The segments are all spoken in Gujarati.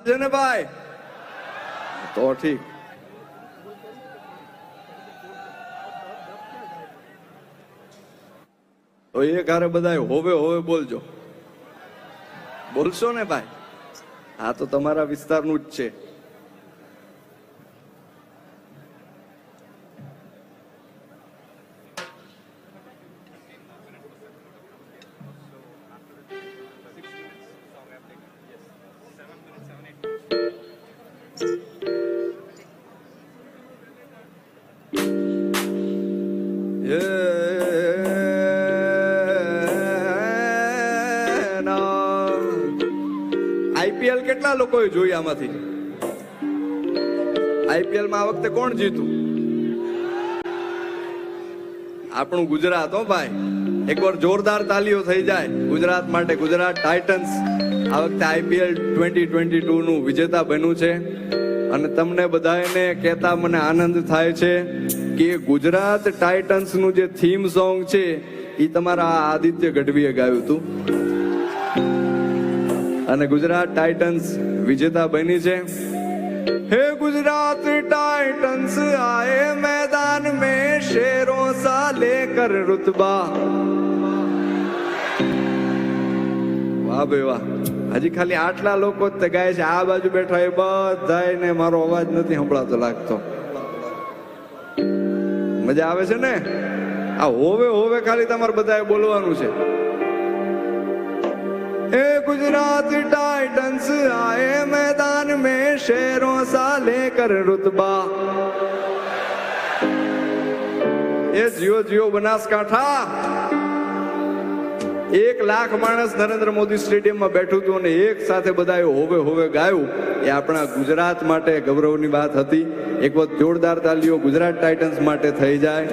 છે ને ભાઈ? તો ઠીક. તો એક હારે બધા હોવે હોવે બોલજો. બોલશો ને ભાઈ? આ તો તમારા વિસ્તારનું જ છે. આઈપીએલ કેટલા લોકોએ જોઈ આમાંથી? આઈપીએલ માં આ વખતે કોણ જીતું? આપણું ગુજરાત. હો ભાઈ, એકવાર જોરદાર તાલીઓ થઈ જાય ગુજરાત માટે. ગુજરાત ટાઇટન્સ આ વખતે આઈપીએલ 2022 નું વિજેતા બન્યું છે. અને તમને બધાને કહેતા મને આનંદ થાય છે કે ગુજરાત ટાઇટન્સ નું જે થીમ સોંગ છે એ તમારા આદિત્ય ગઢવીએ ગાયું હતું. અને ગુજરાત ટાઇટન્સ વિજેતા બની છે. હે ગુજરાત टाइटंस आए मैदान में शेरों सा लेकर रुतबा. વાહ ભાઈ વાહ. હજી ખાલી આટલા લોકો જ ગાય છે. આ બાજુ બેઠા એ બધાને મારો અવાજ નથી સંભળાતો લાગતો. મજા આવે છે ને? આ હોવે હોવે ખાલી તમારે બધાએ બોલવાનું છે. ए गुजरात टाइटंस आए मैदान में शेरों सा लेकर रुतबा. એ જીઓ જીઓ બનાસકાંઠા. 1 લાખ માણસ નરેન્દ્ર મોદી સ્ટેડિયમમાં બેઠું હતું અને એક સાથે બધાએ હોવે હોવે ગાયું. એ આપણા ગુજરાત માટે ગૌરવની વાત હતી. એક વખત જોરદાર તાલીઓ ગુજરાત ટાઇટન્સ માટે થઈ જાય.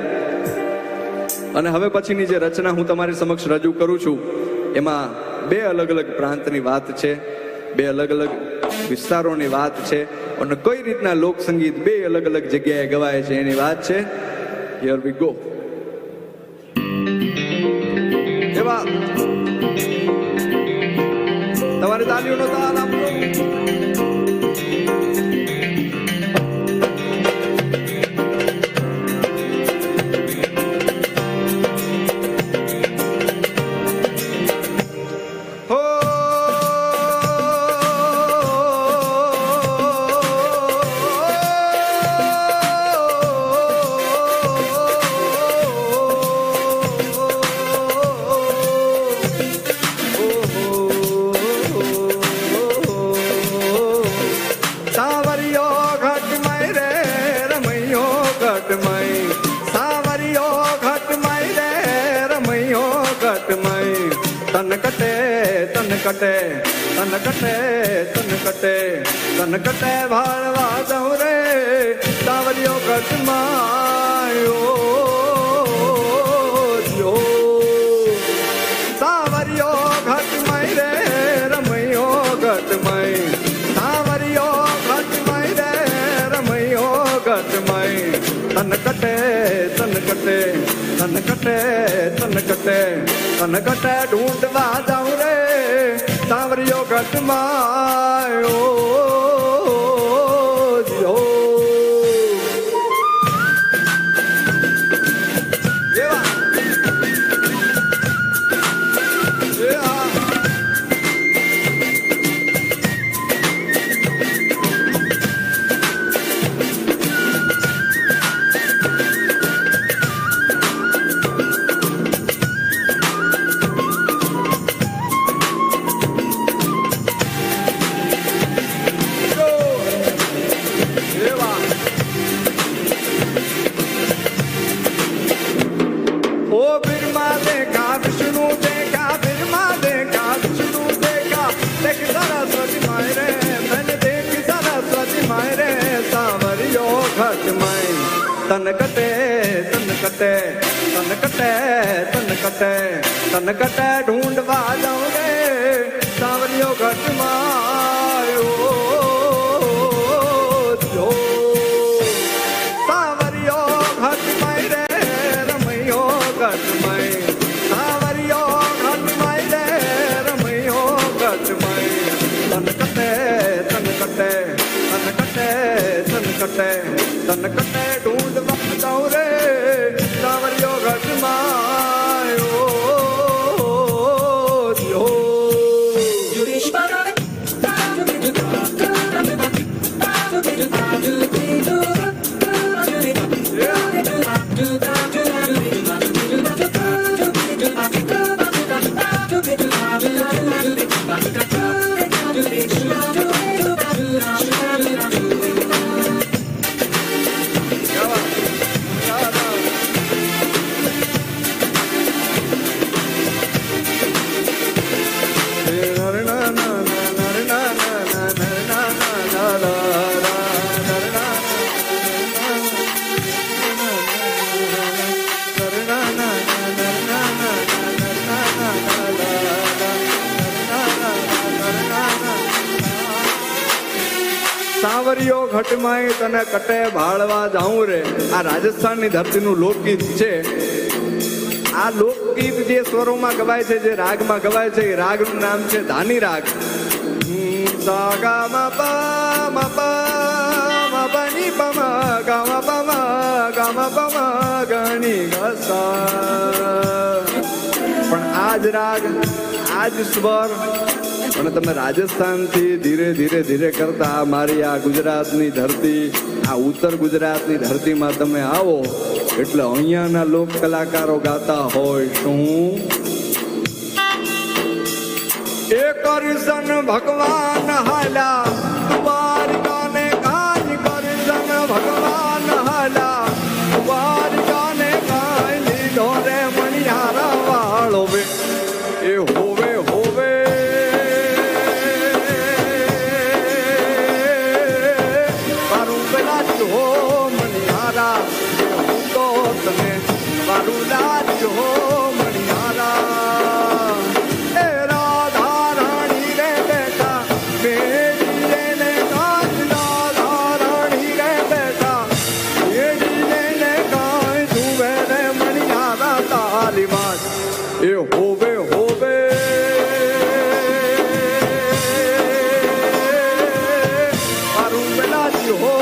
અને હવે પછીની જે રચના હું તમારી સમક્ષ રજૂ કરું છું એમાં 2 અલગ અલગ પ્રાંતની વાત છે, 2 અલગ અલગ વિસ્તારોની વાત છે અને કઈ રીતના લોક સંગીત 2 અલગ અલગ જગ્યાએ ગવાય છે એની વાત છે. Here we go. એવા તમારી તાલીઓનો તાલ આપો. તન કટે ભાળવા દઉં રે સાવરિયો કટમાયો જો. સાવરિયો ઘટમાઈ રે રમૈયો ઘટમાઈ. સાવરિયો ઘટમાઈ રે રમૈયો ઘટમાઈ. તન કટે ઢૂંઢવા દઉં રે સાવરિયો ઘટમાયો જો. તન કટે ઢૂંઢવા જાઉં રે સાવરિયો ઘટમાયો જો. સાવરિયો ઘટમાઈ રે રમૈયો ઘટમાઈ. સાવરિયો ઘટમાઈ રે રમૈયો ઘટમાઈ. તન કટે તન કટે ઢૂંઢવા જાઉં રે સાવરિયો ઘટમાં સાવરિયો ઘટમાં તને કટે ભાળવા જાઉં રે. આ રાજસ્થાનની ધરતીનું લોકગીત છે. આ લોકગીત જે સ્વરોમાં ગવાય છે, જે રાગમાં ગવાય છે, એ રાગનું નામ છે ધાની રાગ. સા ગા મા પા મા પા મા ની પા મા ગા મા પા મા ગા મા પા મા ગા ની ગા સા. પણ આજ રાગ, આજ સ્વર અને તમે રાજસ્થાનથી ધીરે ધીરે ધીરે કરતા મારી આ ગુજરાતની ધરતી, આ ઉત્તર ગુજરાતની ધરતીમાં તમે આવો એટલે અહીંયાના લોક કલાકારો ગાતા હોય શું? એ કરશન ભગવાન હાલા દ્વારિકાને કાઈ, કરશન ભગવાન હાલા દ્વારિકાને કાઈ, લીધો રે મણિયારા વાળો વે એ હોવે હોવે. હો મણિયારા હું તો તને મારું લાજ હો મણિયારા. એ રાધા રાણી રે બેટા મેરી લેને કાંઈ, રાધા રાણી રે બેટા મેરી લેને કાંઈ, જુએ રે મણિયારા તારી વાત એ હોવે હોવે. મારું લાજ હો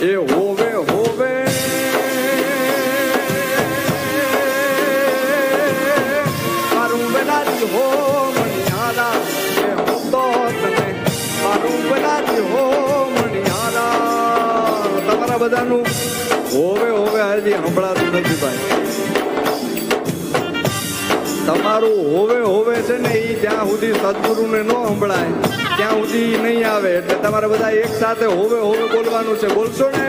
એ હોવે હોવે. મારું બનાવી હો મણિયારા એ હું તો તને મારું બનાવી હો મણિયારા. તમારા બધાનું હોવે હોવે હજી સંભળાતું નથી ભાઈ. તમારું હોવે હોવે છે ને એ જ્યાં સુધી સદગુરુને ન સંભળાય ત્યાં સુધી નહીં આવે. એટલે તમારે બધા એક સાથે હોવે હોવે બોલવાનું છે. બોલશો ને?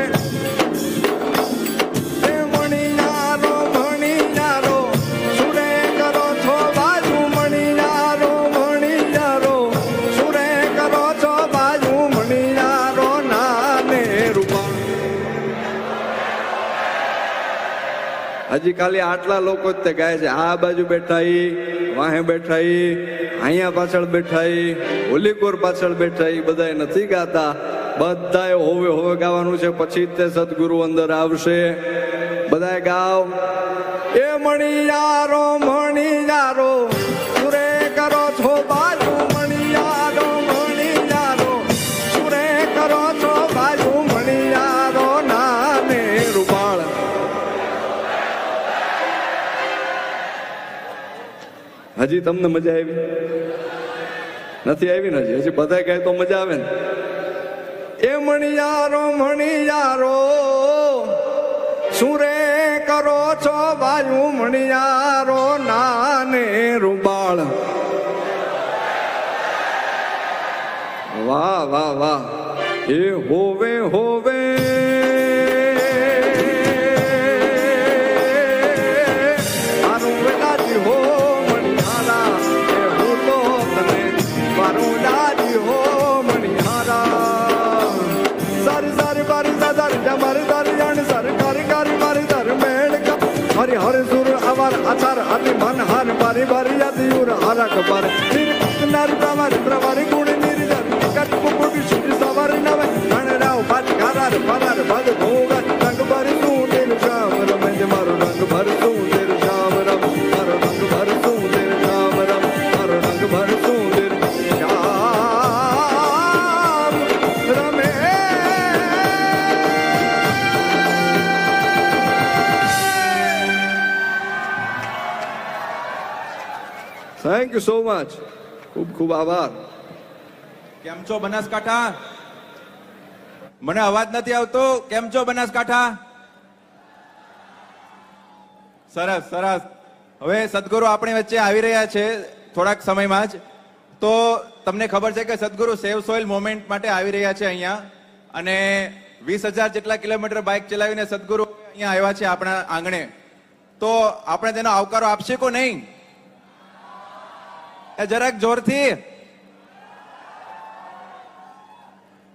મણિયારો મણિયારો સુરે કરો છો બાજુ, મણિયારો મણિયારો સુરે કરો છો બાજુ, મણિયારો નાને રૂપા. હજી ખાલી આટલા લોકો જ તે ગાય છે. આ બાજુ બેઠા ઈ, વાહે બેઠા ઈ, અહીંયા પાછળ બેઠા ઈ, ઓલીકોર પાછળ બેઠા ઈ બધાય નથી ગાતા. બધાએ હોવે હોવે ગાવાનું છે. પછી તે સદગુરુ અંદર આવશે. બધાએ ગાવ. એ મણિયારો મણિયારો સુરે કરો છો બાજુ, મણિયારો મણિયારો સુરે કરો છો બાજુ, મણિયારો નાને રૂપાળ. હજી તમને મજા આવી નથી? આવી ને હજી બધા કહે તો મજા આવે ને. એ મણિયારો સુરે કરો છો વાયુ મણિયારો નાને રૂબાળ. વાહ વાહ વાહ. એ હોવે હોવે આરું વેલાજી હો મણિયારા, એ હું તો તને મારું લાજી હો મણિયારા. સર સર બર સદર જમર દર જણ સર કર કર મર દર મેળ હરિ હર સુર અવર અચર અતિ મન હર બરી બરી અતિયુર હરક પર નર પ્રવર પ્રવર ગુણ નિર્જર કટ કુકુટ શુદ્ધ સવર નવ ગણરાવ ભટ ઘરર ફરર ભદ ભોગ રંગ ભર સુંદર શ્યામ રમ મારો રંગ ભર સુંદર શ્યામ રમ મારો રંગ ભર સુંદર શ્યામ રમ મારો રંગ ભર સુંદર શ્યામ રમે. Thank you so much. ખૂબ ખૂબ આભાર. કેમ છો બનાસકાંઠા? મને અવાજ નથી આવતો. કેમ છો બનાસકાંઠા? સરસ સરસ. હવે સદગુરુ આપણી વચ્ચે આવી રહ્યા છે થોડાક સમયમાં જ. તો તમને ખબર છે કે સદગુરુ સેવ સોઇલ મુવમેન્ટ માટે આવી રહ્યા છે અહીંયા, અને 20,000 જેટલા કિલોમીટર બાઇક ચલાવીને સદગુરુ અહીંયા આવ્યા છે આપણા આંગણે. તો આપણે તેનો આવકારો આપશે કે નહીં? જરાક જોરથી.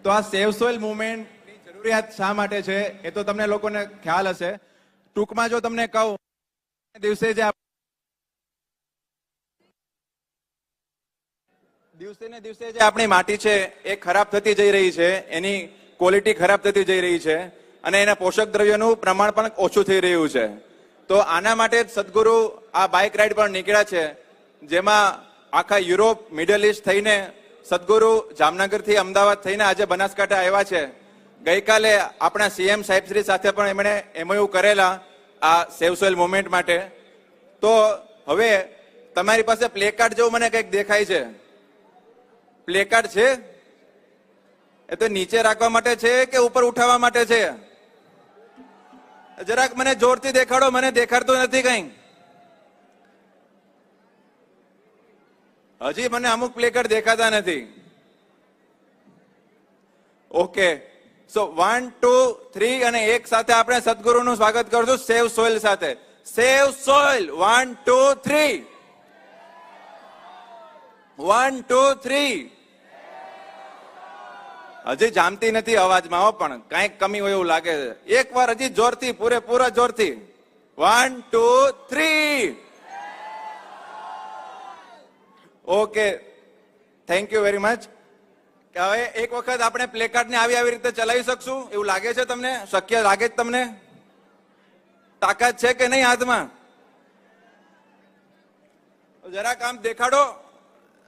તો આ સેવ સોઇલ મુવમેન્ટની જરૂરિયાત શા માટે છે એ તો તમને લોકોને ખ્યાલ હશે. ટૂંકમાં જો તમને કહું, દિવસે ને દિવસે જે આપણી માટી છે એ ખરાબ થતી જઈ રહી છે, એની ક્વોલિટી ખરાબ થતી જઈ રહી છે, અને એના પોષક દ્રવ્યોનું પ્રમાણ પણ ઓછું થઈ રહ્યું છે. તો આના માટે સદગુરુ આ બાઇક રાઇડ પર નીકળ્યા છે, જેમાં આખા યુરોપ, મિડલ ઇસ્ટ થઈને સદગુરુ જામનગરથી અમદાવાદ થઈને આજે બનાસકાંઠા આવ્યા છે. ગઈકાલે આપણા સીએમ સાહેબશ્રી સાથે પણ એમણે એમઓયુ કરેલા આ સેવ સોઇલ મુવમેન્ટ માટે. તો હવે તમારી પાસે પ્લેકાર્ડ જેવું મને કંઈક દેખાય છે. પ્લેકાર્ડ છે એ તો નીચે રાખવા માટે છે કે ઉપર ઉઠાવવા માટે છે? જરાક મને જોરથી દેખાડો, મને દેખાડતું નથી કઈ. હજી મને અમુક પ્લેકાર્ડ દેખાતા નથી. ઓકે, સો 1 2 3 અને એક સાથે આપણે સદગુરુનું સ્વાગત કરશું સેવ સોઇલ સાથે. સેવ સોઇલ 1 2 3. 1 2 3. હજી જામતી નથી અવાજમાં હો, પણ કઈક કમી હોય એવું લાગે છે. એક વાર હજી જોરથી, પૂરેપૂરા જોરથી. 1 2 3. Okay, thank you very much. હવે એક વખત આપણે પ્લેકાર્ડ ને આવી રીતે ચલાવી શકશું એવું લાગે છે તમને? શક્ય લાગે છે તમને? તાકાત છે કે નહીં હાથમાં? જરાક આમ દેખાડો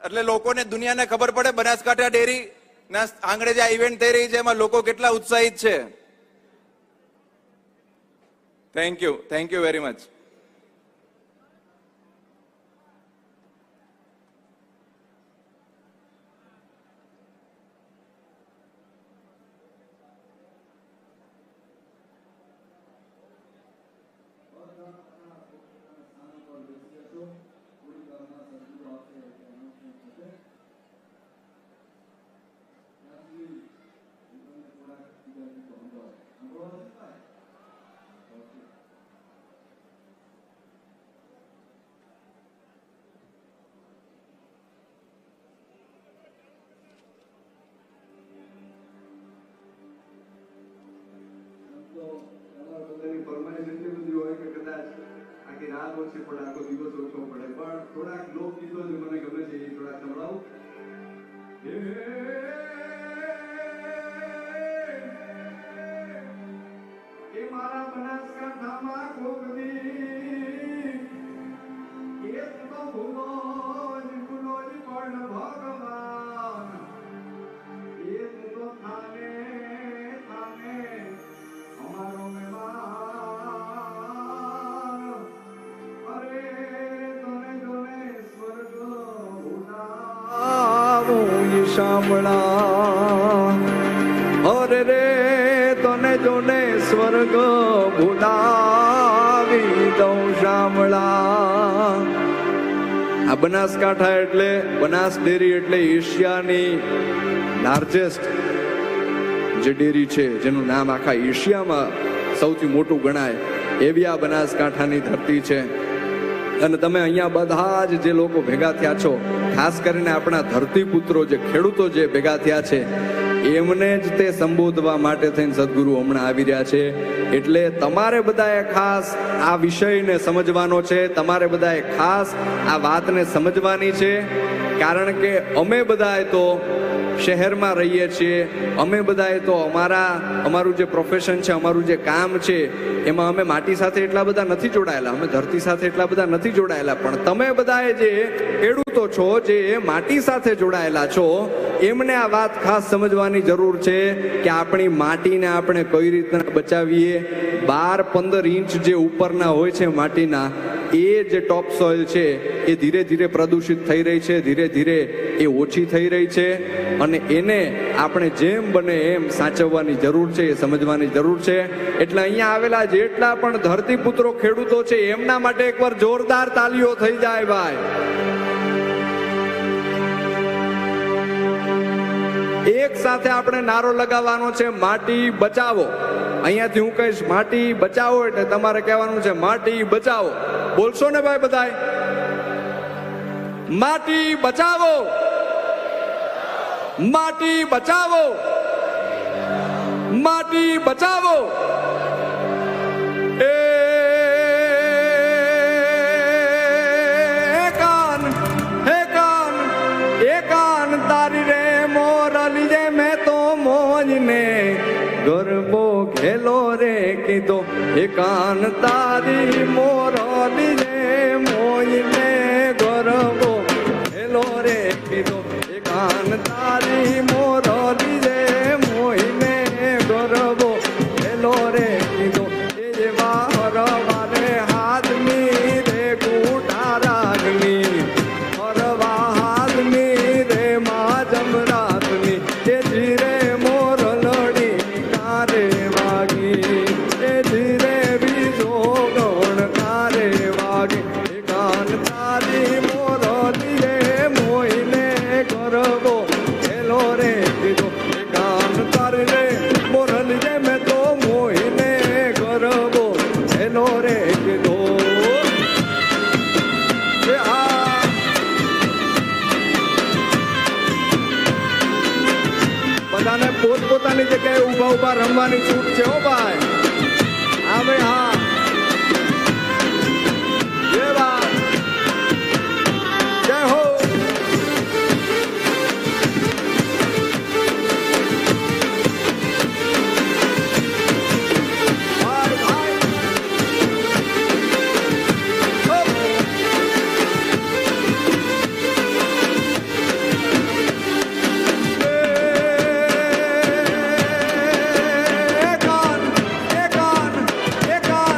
એટલે લોકોને, દુનિયાને ખબર પડે બનાસકાંઠા ડેરી ના આંગણે જે ઇવેન્ટ થઈ રહી છે એમાં લોકો કેટલા ઉત્સાહિત છે. Thank you very much. આખી રાત ઓછી પડે, આખો દિવસ ઓછો પડે, પણ થોડાક લોકગીતો જે મને ગમે છે એ થોડાક સંભળાવું. એ મારા બનાસકાંઠામાં કોક દી એક તો ભૂલો જ પણ ભગવાન એક તો થાને થાને અમારો મહેમાન. અરે તને જોને સ્વર્ગ ઉડાવું સાંભળા. સ્વર્ગ ભૂલાવી દઉં શામળા. આ બનાસકાંઠા એટલે બનાસ ડેરી એટલે એશિયાની લાર્જેસ્ટ જે ડેરી છે, જેનું નામ આખા એશિયામાં સૌથી મોટું ગણાય એવી આ બનાસકાંઠાની ધરતી છે. અને તમે અહીંયા બધા જ જે લોકો ભેગા થયા છો, ખાસ કરીને આપણા ધરતીપુત્રો જે ખેડૂતો જે ભેગા થયા છે, એમને જ તે સંબોધવા માટે થઈને સદગુરુ હમણાં આવી રહ્યા છે. એટલે તમારે બધાએ ખાસ આ વિષયને સમજવાનો છે, તમારે બધાએ ખાસ આ વાતને સમજવાની છે. કારણ કે અમે બધાએ તો શહેરમાં રહીએ છીએ, અમે બધાએ તો અમારું જે પ્રોફેશન છે, અમારું જે કામ છે, એમાં અમે માટી સાથે એટલા બધા નથી જોડાયેલા, અમે ધરતી સાથે એટલા બધા નથી જોડાયેલા. પણ તમે બધાએ જે ખેડૂતો છો, જે માટી સાથે જોડાયેલા છો, એમને આ વાત ખાસ સમજવાની જરૂર છે કે આપણી માટીને આપણે કઈ રીતના બચાવીએ. 12-15 ઇંચ જે ઉપરના હોય છે માટીના, એ જે ટોપ સોઇલ છે એ ધીરે ધીરે પ્રદૂષિત થઈ રહી છે, ધીરે ધીરે એ ઓછી થઈ રહી છે. અને એને આપણે જેમ બને એમ સાચવવાની જરૂર છે, એ સમજવાની જરૂર છે. એટલે અહીંયા આવેલા જેટલા પણ ધરતીપુત્રો ખેડૂતો છે, એમના માટે એકવાર જોરદાર તાલીઓ થઈ જાય ભાઈ. એક સાથે આપણે નારો લગાવવાનો છે, માટી બચાવો. અહીંયાથી હું કહીશ માટી બચાવો એટલે તમારે કહેવાનું છે માટી બચાવો. બોલશો ને ભાઈ બધાય? માટી બચાવો, માટી બચાવો, માટી બચાવો. એ કાન હે કાન, એ કાન તારી રે મોરલી જે મેં તો મોજને ગરબો ખેલો રે કીધો. એ કાન તારી મોરલી જે મોજને ગરબો ખેલો રે કીધો. એ કાન તારી મોરલી જે મોહિને ગરબો ખેલો રે કીધો. એ જેવા હરવાને હાથની રે ગૂઠા રાગની, હરવા હાથની રે મા જમરાતની. એ ધીરે મોરલડી કારે વાગી, એ ધીરે બીજો ગણ કારે વાગી. એ કાન તારી મોરલી રે મોહિને ગરબો ખેલો રે કીધો. એ કાન તારી રે મોરલી રે મેં તો મોહિને ગરબો ખેલો રે કીધો. એ આ બધાને પોતપોતાની જગ્યાએ ઊભા ઊભા રમવાની છૂટ છે હો ભાઈ. હા ભાઈ હા, જય વાત, જય હો. ભાઈ ભાઈ હો. એ કાન, એ કાન, એ કાન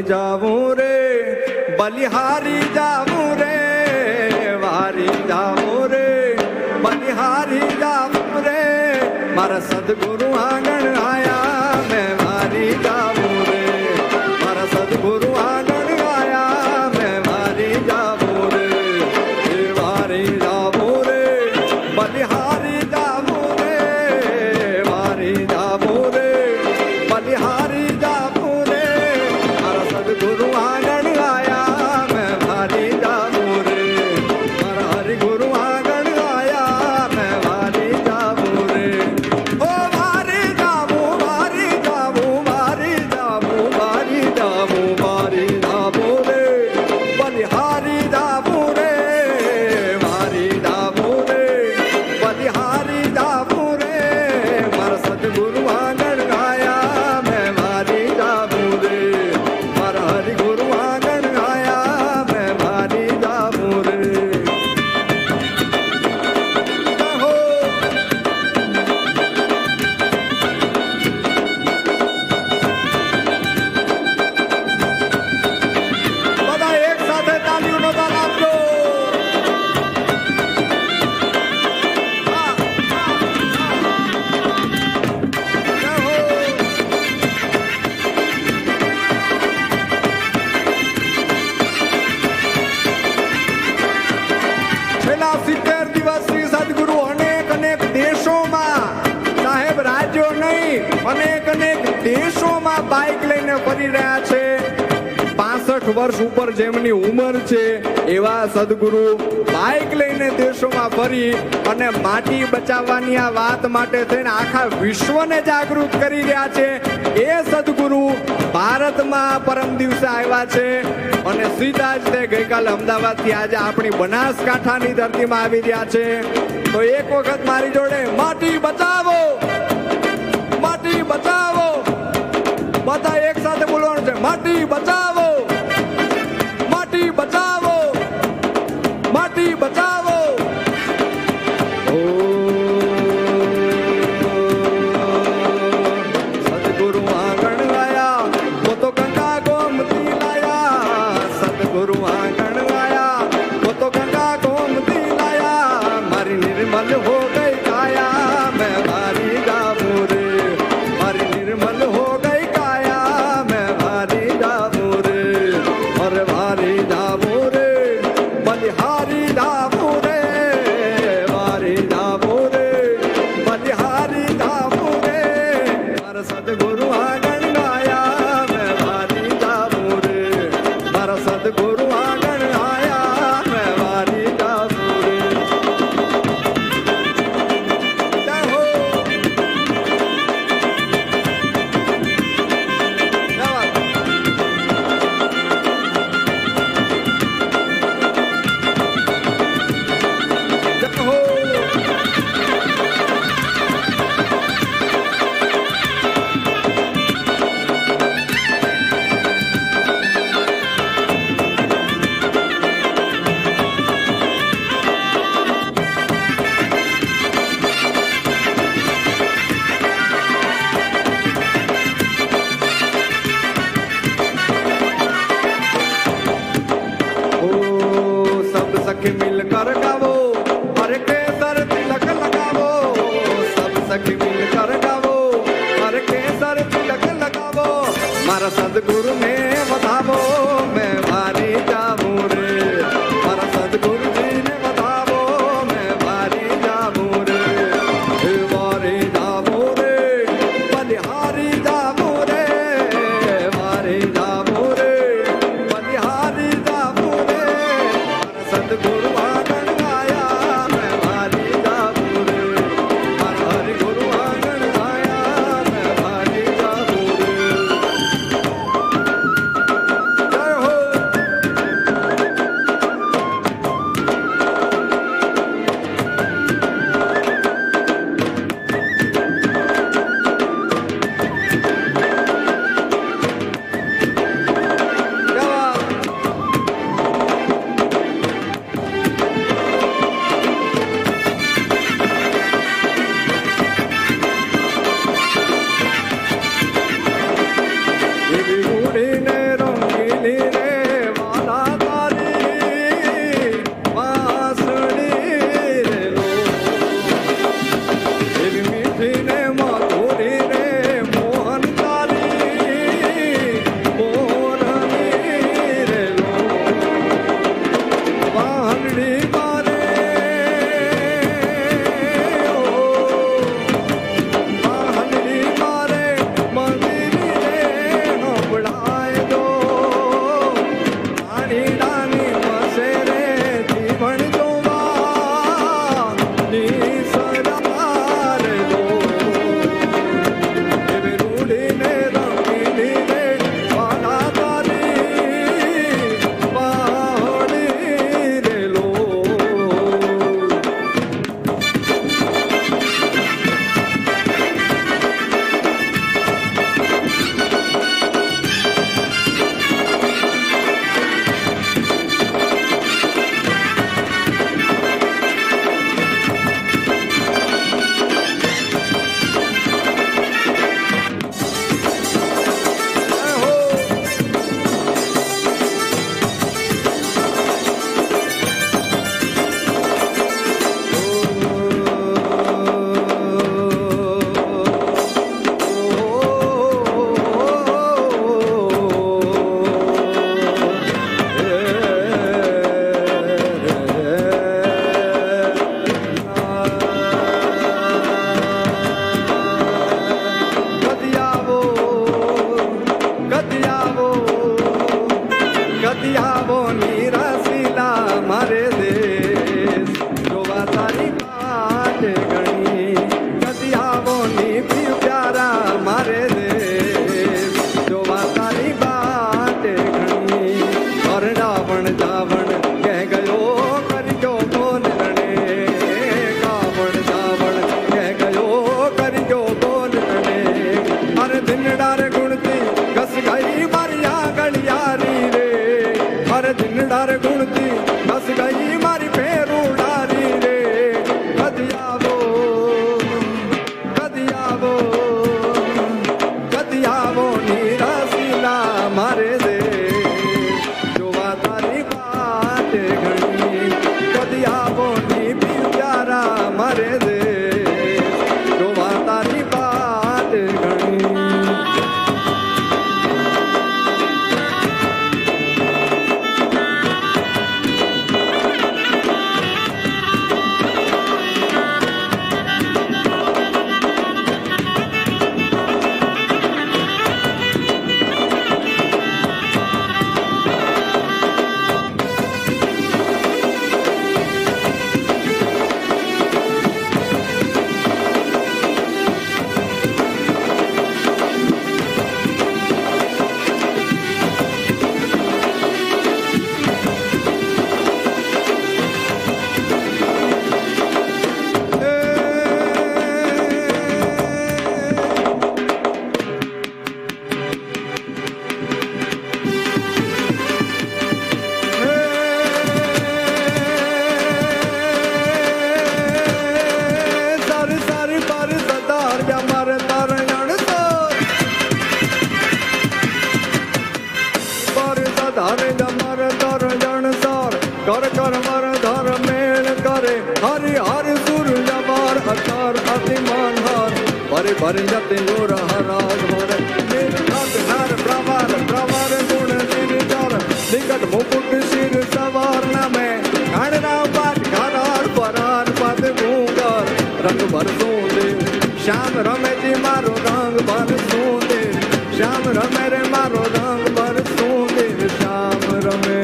जाऊं रे, बलिहारी जाऊं रे, वारी जाऊं रे, बलिहारी जाऊं रे, मारा सदगुरु आंगण आया, मैं वारी जाऊं रे, मारा सदगुरु आंगण आया, मैं वारी जाऊं रे, ये वारी जाऊं रे, बलिहारी जाऊं रे, वारी जाऊं रे, बलिहारी जाऊं रे, मारा सदगुरु आंगण आया, मैं वारी जाऊं रे, मारा हरि गुरु आंगण आया, मैं वारी जाऊं रे, ओ वारी जाऊं, वारी जाऊं, वारी जाऊं, वारी जाऊं, वारी जाऊं रे, बलिहारी जाऊं रे, वारी जाऊं रे, बलिहारी जाऊं रे, मारा सदगुरु आंगण आया, मैं वारी जाऊं रे, मारा हरि गुरु आंगण आया, मैं वारी जाऊं रे। हो બધા એક સાથે તાલીઓનો તાલ આપજો. હા, હા, હા. જય હો. છેલ્લા 70 દિવસથી સદગુરુ અનેક અનેક દેશોમાં, સાહેબ રાજ્યો નહીં, અનેક અનેક દેશોમાં બાઇક લઈને ફરી રહ્યા છે. 65 વર્ષ ઉપર જેમની ઉંમર છે એવા સદગુરુ બાઇક લઈને દેશોમાં ફરી અને માટી બચાવવાની આ વાત માટે થઈને આખા વિશ્વને જાગૃત કરી રહ્યા છે. એ સદગુરુ ભારતમાં પરમ દિવસે આવ્યા છે અને સીધા જ તે ગઈકાલે અમદાવાદથી આજે આપણી બનાસકાંઠાની ધરતીમાં આવી રહ્યા છે. તો એક વખત મારી જોડે માટી બચાવો, માટી બચાવો, બધા એક સાથે બોલવાનું છે. માટી બચાવો, માટી બચાવો, માટી બચાવો. ઓ સદગુરુ આંગણ આયા, वो तो गंगा गोमती लाया, सदगुरु आंगण आया, वो तो गंगा गोमती लाया, मारी निर्मल हो गई काया, मैं ભરી ભરી જતી નૂર હરાજ ભરે નિર્ઘાત પ્રવાર પ્રવાર ગુણ નિર્જર નિકટ મુકુટ શિર સવાર નામે ઘાણના પાટ ઘારાડ પરાર પદ ભૂગર રંગ ભરતું દેવ શ્યામ રમેજી મારો રંગ ભરતું દેવ શ્યામ રમે રે મારો રંગ ભરતું દેવ શ્યામ રમે.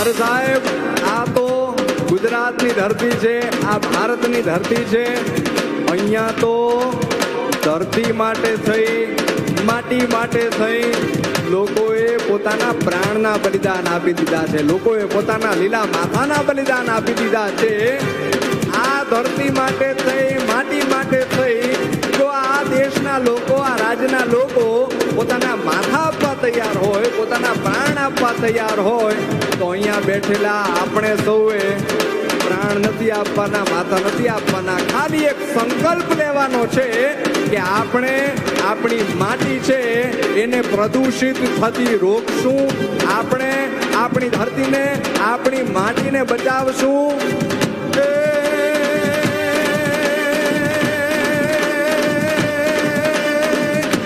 અરે સાહેબ, આ તો ગુજરાતની ધરતી છે, આ ભારતની ધરતી છે. અહીંયા તો ધરતી માટે થઈ, માટી માટે થઈ લોકોએ પોતાના પ્રાણના બલિદાન આપી દીધા છે. લોકોએ પોતાના લીલા માથાના બલિદાન આપી દીધા છે. આ ધરતી માટે થઈ, માટી માટે થઈ જો આ દેશના લોકો, આ રાજ્યના લોકો પોતાના માથા આપવા તૈયાર હોય, પોતાના પ્રાણ આપવા તૈયાર હોય તો અહીંયા બેઠેલા આપણે સૌએ પ્રાણ નથી આપવાના, માથા નથી આપવાના. ખાલી એક સંકલ્પ લેવાનો છે કે આપણે આપણી માટી છે એને પ્રદૂષિત થતી રોકશું. આપણે આપણી ધરતીને, આપણી માટીને બચાવશું.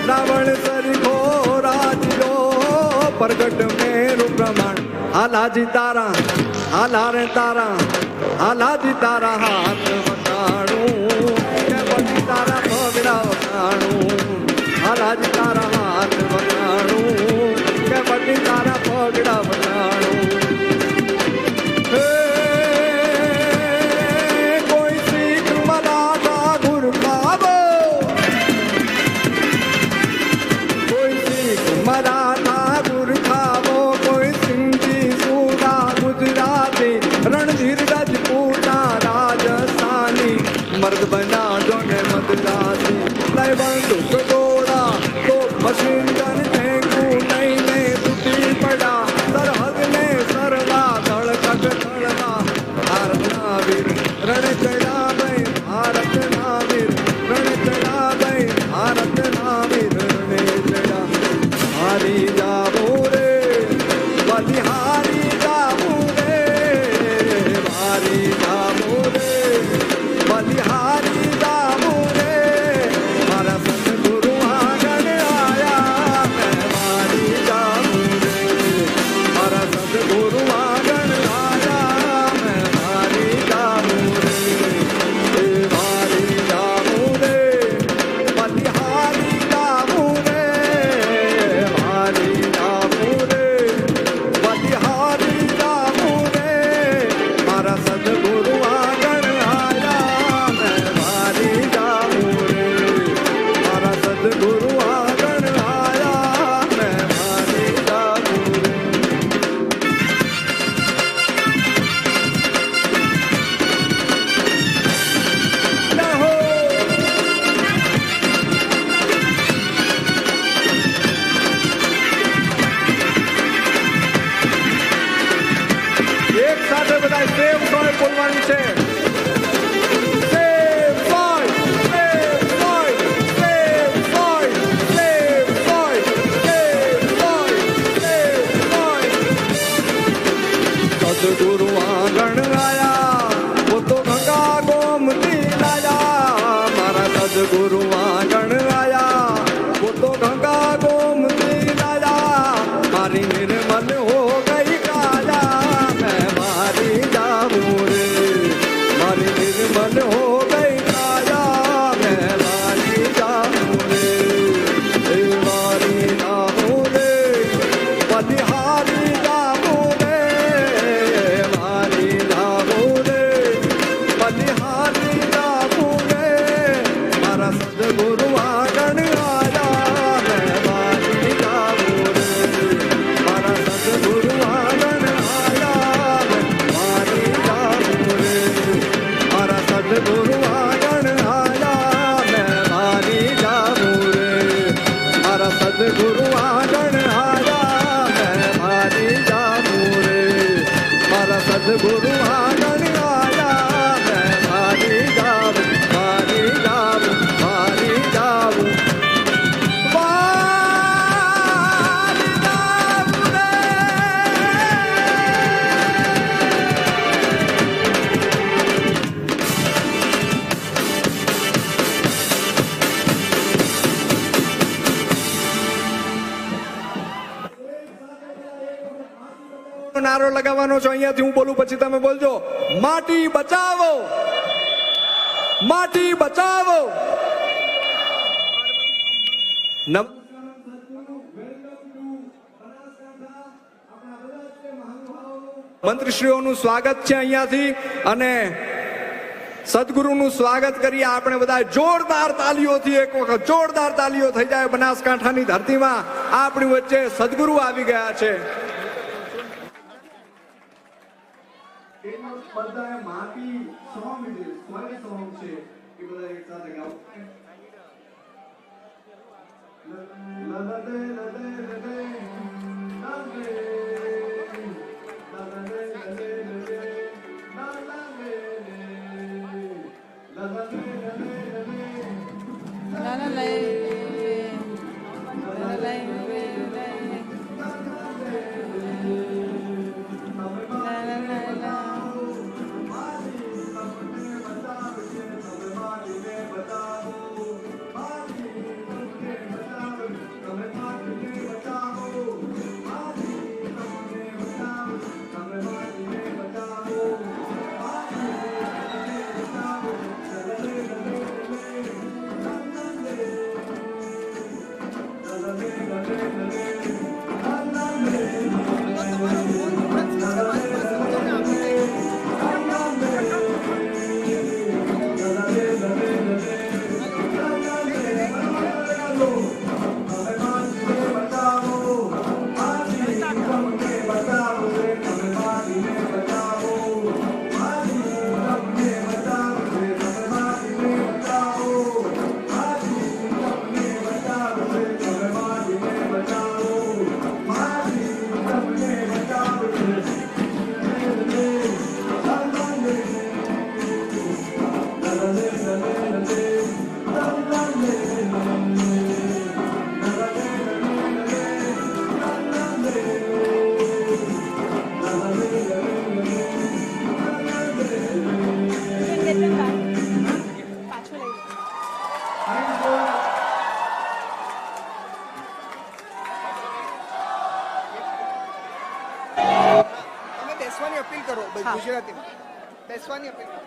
રાવણ સરખો રાજ્યો પ્રગટ મેરુ પ્રમાણ હાલાજી તારા, હાલારે તારા, હાલાજી તારા હાથ વટાણું કે બધી તારા પગડા વટાણું. હાલાજી તારા હાથ વટાણું કે બધી તારા પગડા વટાણું. કોઈ શીખ મલાતા ગુર ખાવો, કોઈ શીખ મરાઠા ગુર ખાવો, કોઈ સિંધી સુરા ગુજરાતી રણધીર રજપૂતા રાજસ્થાની મર્દ બના જો ને મદદાસી. લઈ બંદૂક ગોળા તો મશીન ગન ફેંકું નહીં ને તૂટી પડા સરહદ ને સરવા ધડકક ધડવા. ભારતના વીર રણ ચડા ભાઈ, ભારતના વીર રણ ચડા ભાઈ, ભારતના વીર રણે ચડા. હારી જાવું રે બલિહારી જાવું રે, હારી જાવું રે બલિહારી જાવું રે. મારા સદગુરુ આગળ આયા મેં મારી જાવું રે, મારા સદગુરુ આગળ આયા મેં મારી જાવું રે. એ મારી જાવું રે બલિહારી જાવું રે, મારી જાવું રે બલિહારી જાવું રે. મારા સદગુરુ આગળ આયા મેં મારી જાવું રે, મારા સદગુરુ આગળ આયા મેં મારી જાવું રે. લહો એક સાથે બધા સેવ સોય બોલવાનું છે. સેવ સોય, સેવ સોય, સેવ સોય, સેવ સોય, સેવ સોય, સેવ સોય. સદગુરુ આગળ આયા वो तो ગંગા ગોમતી લાયા. મારા સદગુરુ આગળ આયા वो तो ગંગા ગોમતી લાયા. મારી નિર્મલ હો ગઈ કાયા મેં મારી જાવું રે, મારી નિર્મલ હો ગઈ કાયા મેં મારી જાવું રે. એ મારી જાવું રે બલિહારી જાવું રે, મારી જાવું રે બલિહારી જાવું રે. મારા સદગુરુ આગળ આયા મેં મારી જાવું રે, મારા સદગુરુ આગળ આયા મેં મારી જાવું રે, મારા સદગુરુ આગળ આયા મેં મારી જાવું રે, મારા સદગુરુ આગળ આયા મેં મારી જાવું રે, મારા સદગુરુ આગળ આયા મેં મારી જાવું નારો લગાવવાનો છો. અહીંયાથી હું બોલું પછી તમે બોલજો. માટી બચાવો, માટી બચાવો. મંત્રીશ્રીઓનું સ્વાગત છે અહીંયાથી, અને સદગુરુનું સ્વાગત કરીએ આપણે બધા જોરદાર તાલીઓથી. એક વખત જોરદાર તાલીઓ થઈ જાય. બનાસકાંઠાની ધરતીમાં આપણી વચ્ચે સદગુરુ આવી ગયા છે.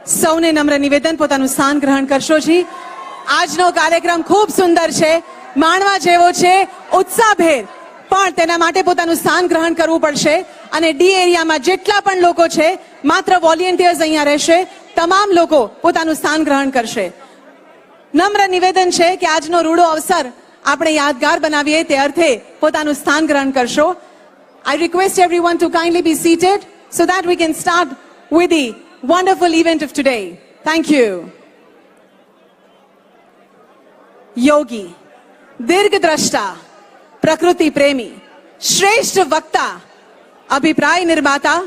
સૌને નમ્ર નિવેદન, પોતાનું સ્થાન ગ્રહણ કરશો જી. આજનો કાર્યક્રમ ખૂબ સુંદર છે, માણવા જેવો છે, ઉત્સાહભેર, પણ તેના માટે પોતાનું સ્થાન ગ્રહણ કરવું પડશે. અને ડી એરિયામાં જેટલા પણ લોકો છે, માત્ર વોલેન્ટિયર્સ અહીંયા રહેશે. તમામ લોકો પોતાનું સ્થાન ગ્રહણ કરશે. નમ્ર નિવેદન છે કે આજનો રૂડો અવસર આપણે યાદગાર બનાવીએ તે અર્થે પોતાનું સ્થાન ગ્રહણ કરશો. I request everyone to kindly be seated so that we can start with the wonderful event of today. Thank you. Yogi, દીર્ઘદ્રષ્ટા, પ્રકૃતિ પ્રેમી, શ્રેષ્ઠ વક્તા, અભિપ્રાય નિર્માતા,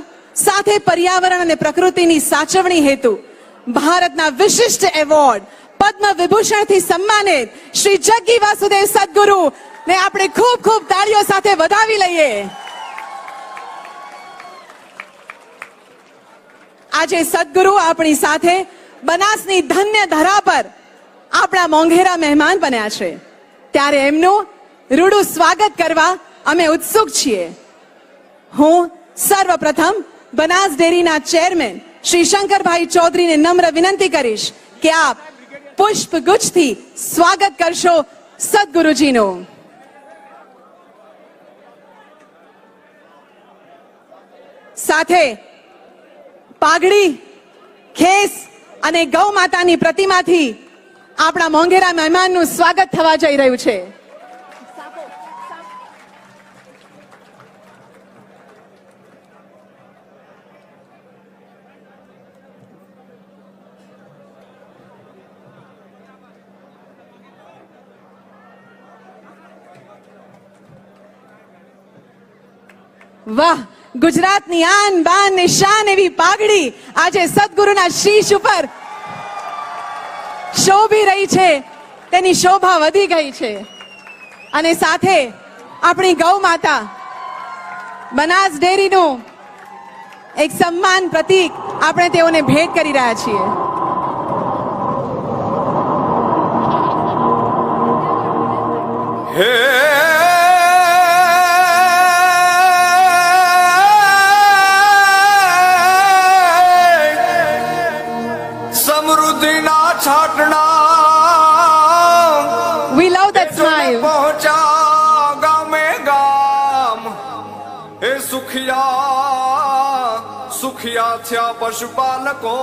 સાથે પર્યાવરણ અને પ્રકૃતિની સાચવણી હેતુ ભારતના વિશિષ્ટ એવોર્ડ પદ્મ વિભૂષણથી સન્માનિત શ્રી જગ્ગી વાસુદેવ સદગુરુ ને આપણે ખૂબ ખૂબ તાળીઓ સાથે વધાવી લઈએ. આજે સદગુરુ આપણી સાથે બનાસની ધન્ય ધરા પર આપણા મોંઘેરા મહેમાન બન્યા છે, ત્યારે એમનું રૂડું સ્વાગત કરવા અમે ઉત્સુક છીએ. હું સર્વપ્રથમ બનાસ ડેરીના ચેરમેન શ્રી શંકરભાઈ ચૌધરીને નમ્ર વિનંતી કરીશ કે આપ પુષ્પગુચ્છથી સ્વાગત કરશો સદગુરુજીનું. સાથે પાઘડી, ખેસ અને ગૌ માતાની પ્રતિમાથી આપણા મોંઘેરા મહેમાનનું સ્વાગત થવા જઈ રહ્યું છે. વાહ, ગુજરાતની આન બાન ને શાન એવી પાઘડી આજે સદગુરુના શીશ ઉપર શોભી રહી છે, તેની શોભા વધી ગઈ છે. અને સાથે આપણી ગૌ માતા બનાસ ડેરીનું એક સન્માન પ્રતીક આપણે તેઓને ભેટ કરી રહ્યા છીએ. હે સમૃદ્ધિના છાટણા We love that smile. પહોંચા ગામે ગામ એ સુખિયા સુખિયા થયા પશુપાલકો.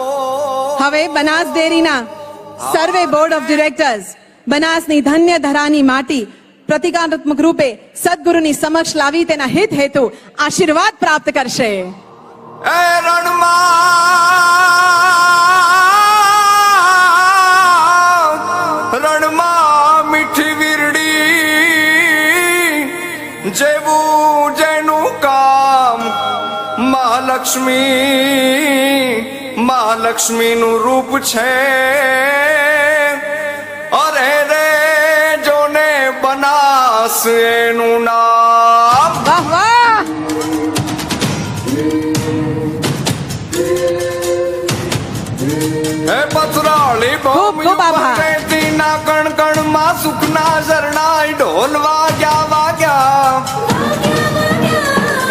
હવે બનાસ ડેરીના સર્વે બોર્ડ ઓફ ડિરેક્ટર્સ બનાસની ધન્ય ધરાની માટી પ્રતિકાત્મક રૂપે સદગુરુની સમક્ષ લાવી તેના હિત હેતુ આશીર્વાદ પ્રાપ્ત કરશે. એ રણમાં મીઠી વીરડી જેવું જેનું કામ મહાલક્ષ્મીનું રૂપ છે. અરે રે જોને બનાસ એનું નામ. વાહ વાહ. હે પથરાળી ખૂબ ખૂબ આભાર. ભૂમિના કણ કણમાં સુખના ઝરણાય ઢોલ વાગ્યા.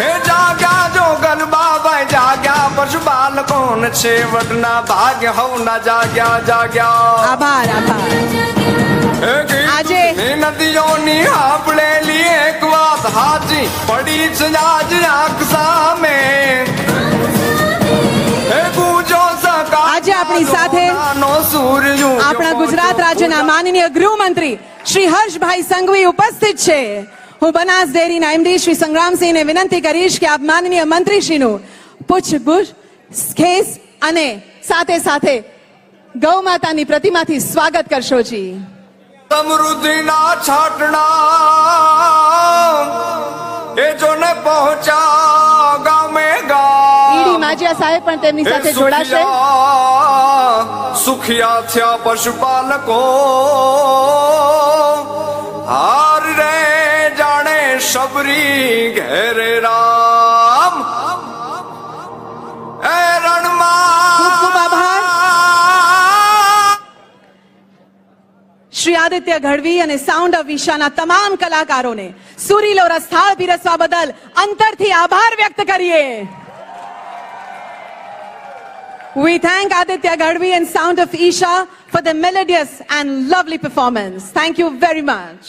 હે જાગ્યા જો ગલબાબાઈ જાગ્યા પશુ બાલકોન છે વડના ભાગ્ય હવના જાગ્યા. આભાર આભાર. આજે નદીઓની આપડેલી એક વાત હાજી પડી છે આજ આંખ સામે. હે ગુજો આજે આપણી સાથે આપણા ગુજરાત રાજ્યના માનનીય ગૃહમંત્રી શ્રી હર્ષભાઈ સંઘવી ઉપસ્થિત છે. હું બનાસ ડેરીના એમડી શ્રી સંગ્રામસિંહને વિનંતી કરીશ કે આપ માનનીય મંત્રીશ્રીનું પૂછબૂછ ખેસ અને સાથે સાથે ગૌ માતાની પ્રતિમાથી સ્વાગત કરશો જી. સમૃદ્ધિના છાટણા એ જોને પહોંચા ગામે ગામ. ઈડી માજિયા સાહેબ પણ તેમની સાથે જોડાશે. સુખિયા થયા પશુપાલકો હાર રે જાણે શબરી ઘેરે રામ. એ રણમાં ખૂબ ખૂબ આભાર. શ્રી આદિત્ય ગઢવી અને સાઉન્ડ ઓફ ઈશાના તમામ કલાકારોને સુરીલો રસથાળ પીરસવા બદલ અંતરથી આભાર વ્યક્ત કરીએ. We thank Aditya Gadvi and Sound of Isha for the melodious and lovely performance. Thank you very much.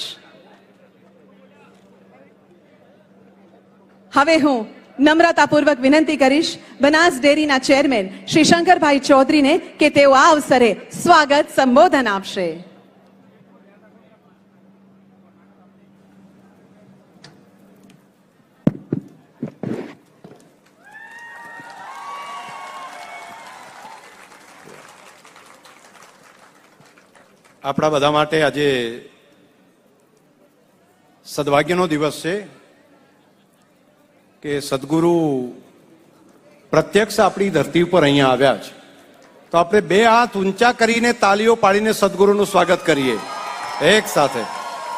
હવે હું નમ્રતાપૂર્વક વિનંતી કરીશ બનાસ ડેરીના ચેરમેન શ્રી શંકરભાઈ ચૌધરીને કે તેઓ આ અવસરે સ્વાગત સંબોધન આપશે. આપણા બધા માટે આજે સદભાગ્યનો દિવસ છે કે સદગુરુ પ્રત્યક્ષ આપણી ધરતી ઉપર અહીંયા આવ્યા છે. તો આપણે બે હાથ ઊંચા કરીને તાલીઓ પાડીને સદગુરુનું સ્વાગત કરીએ એક સાથે.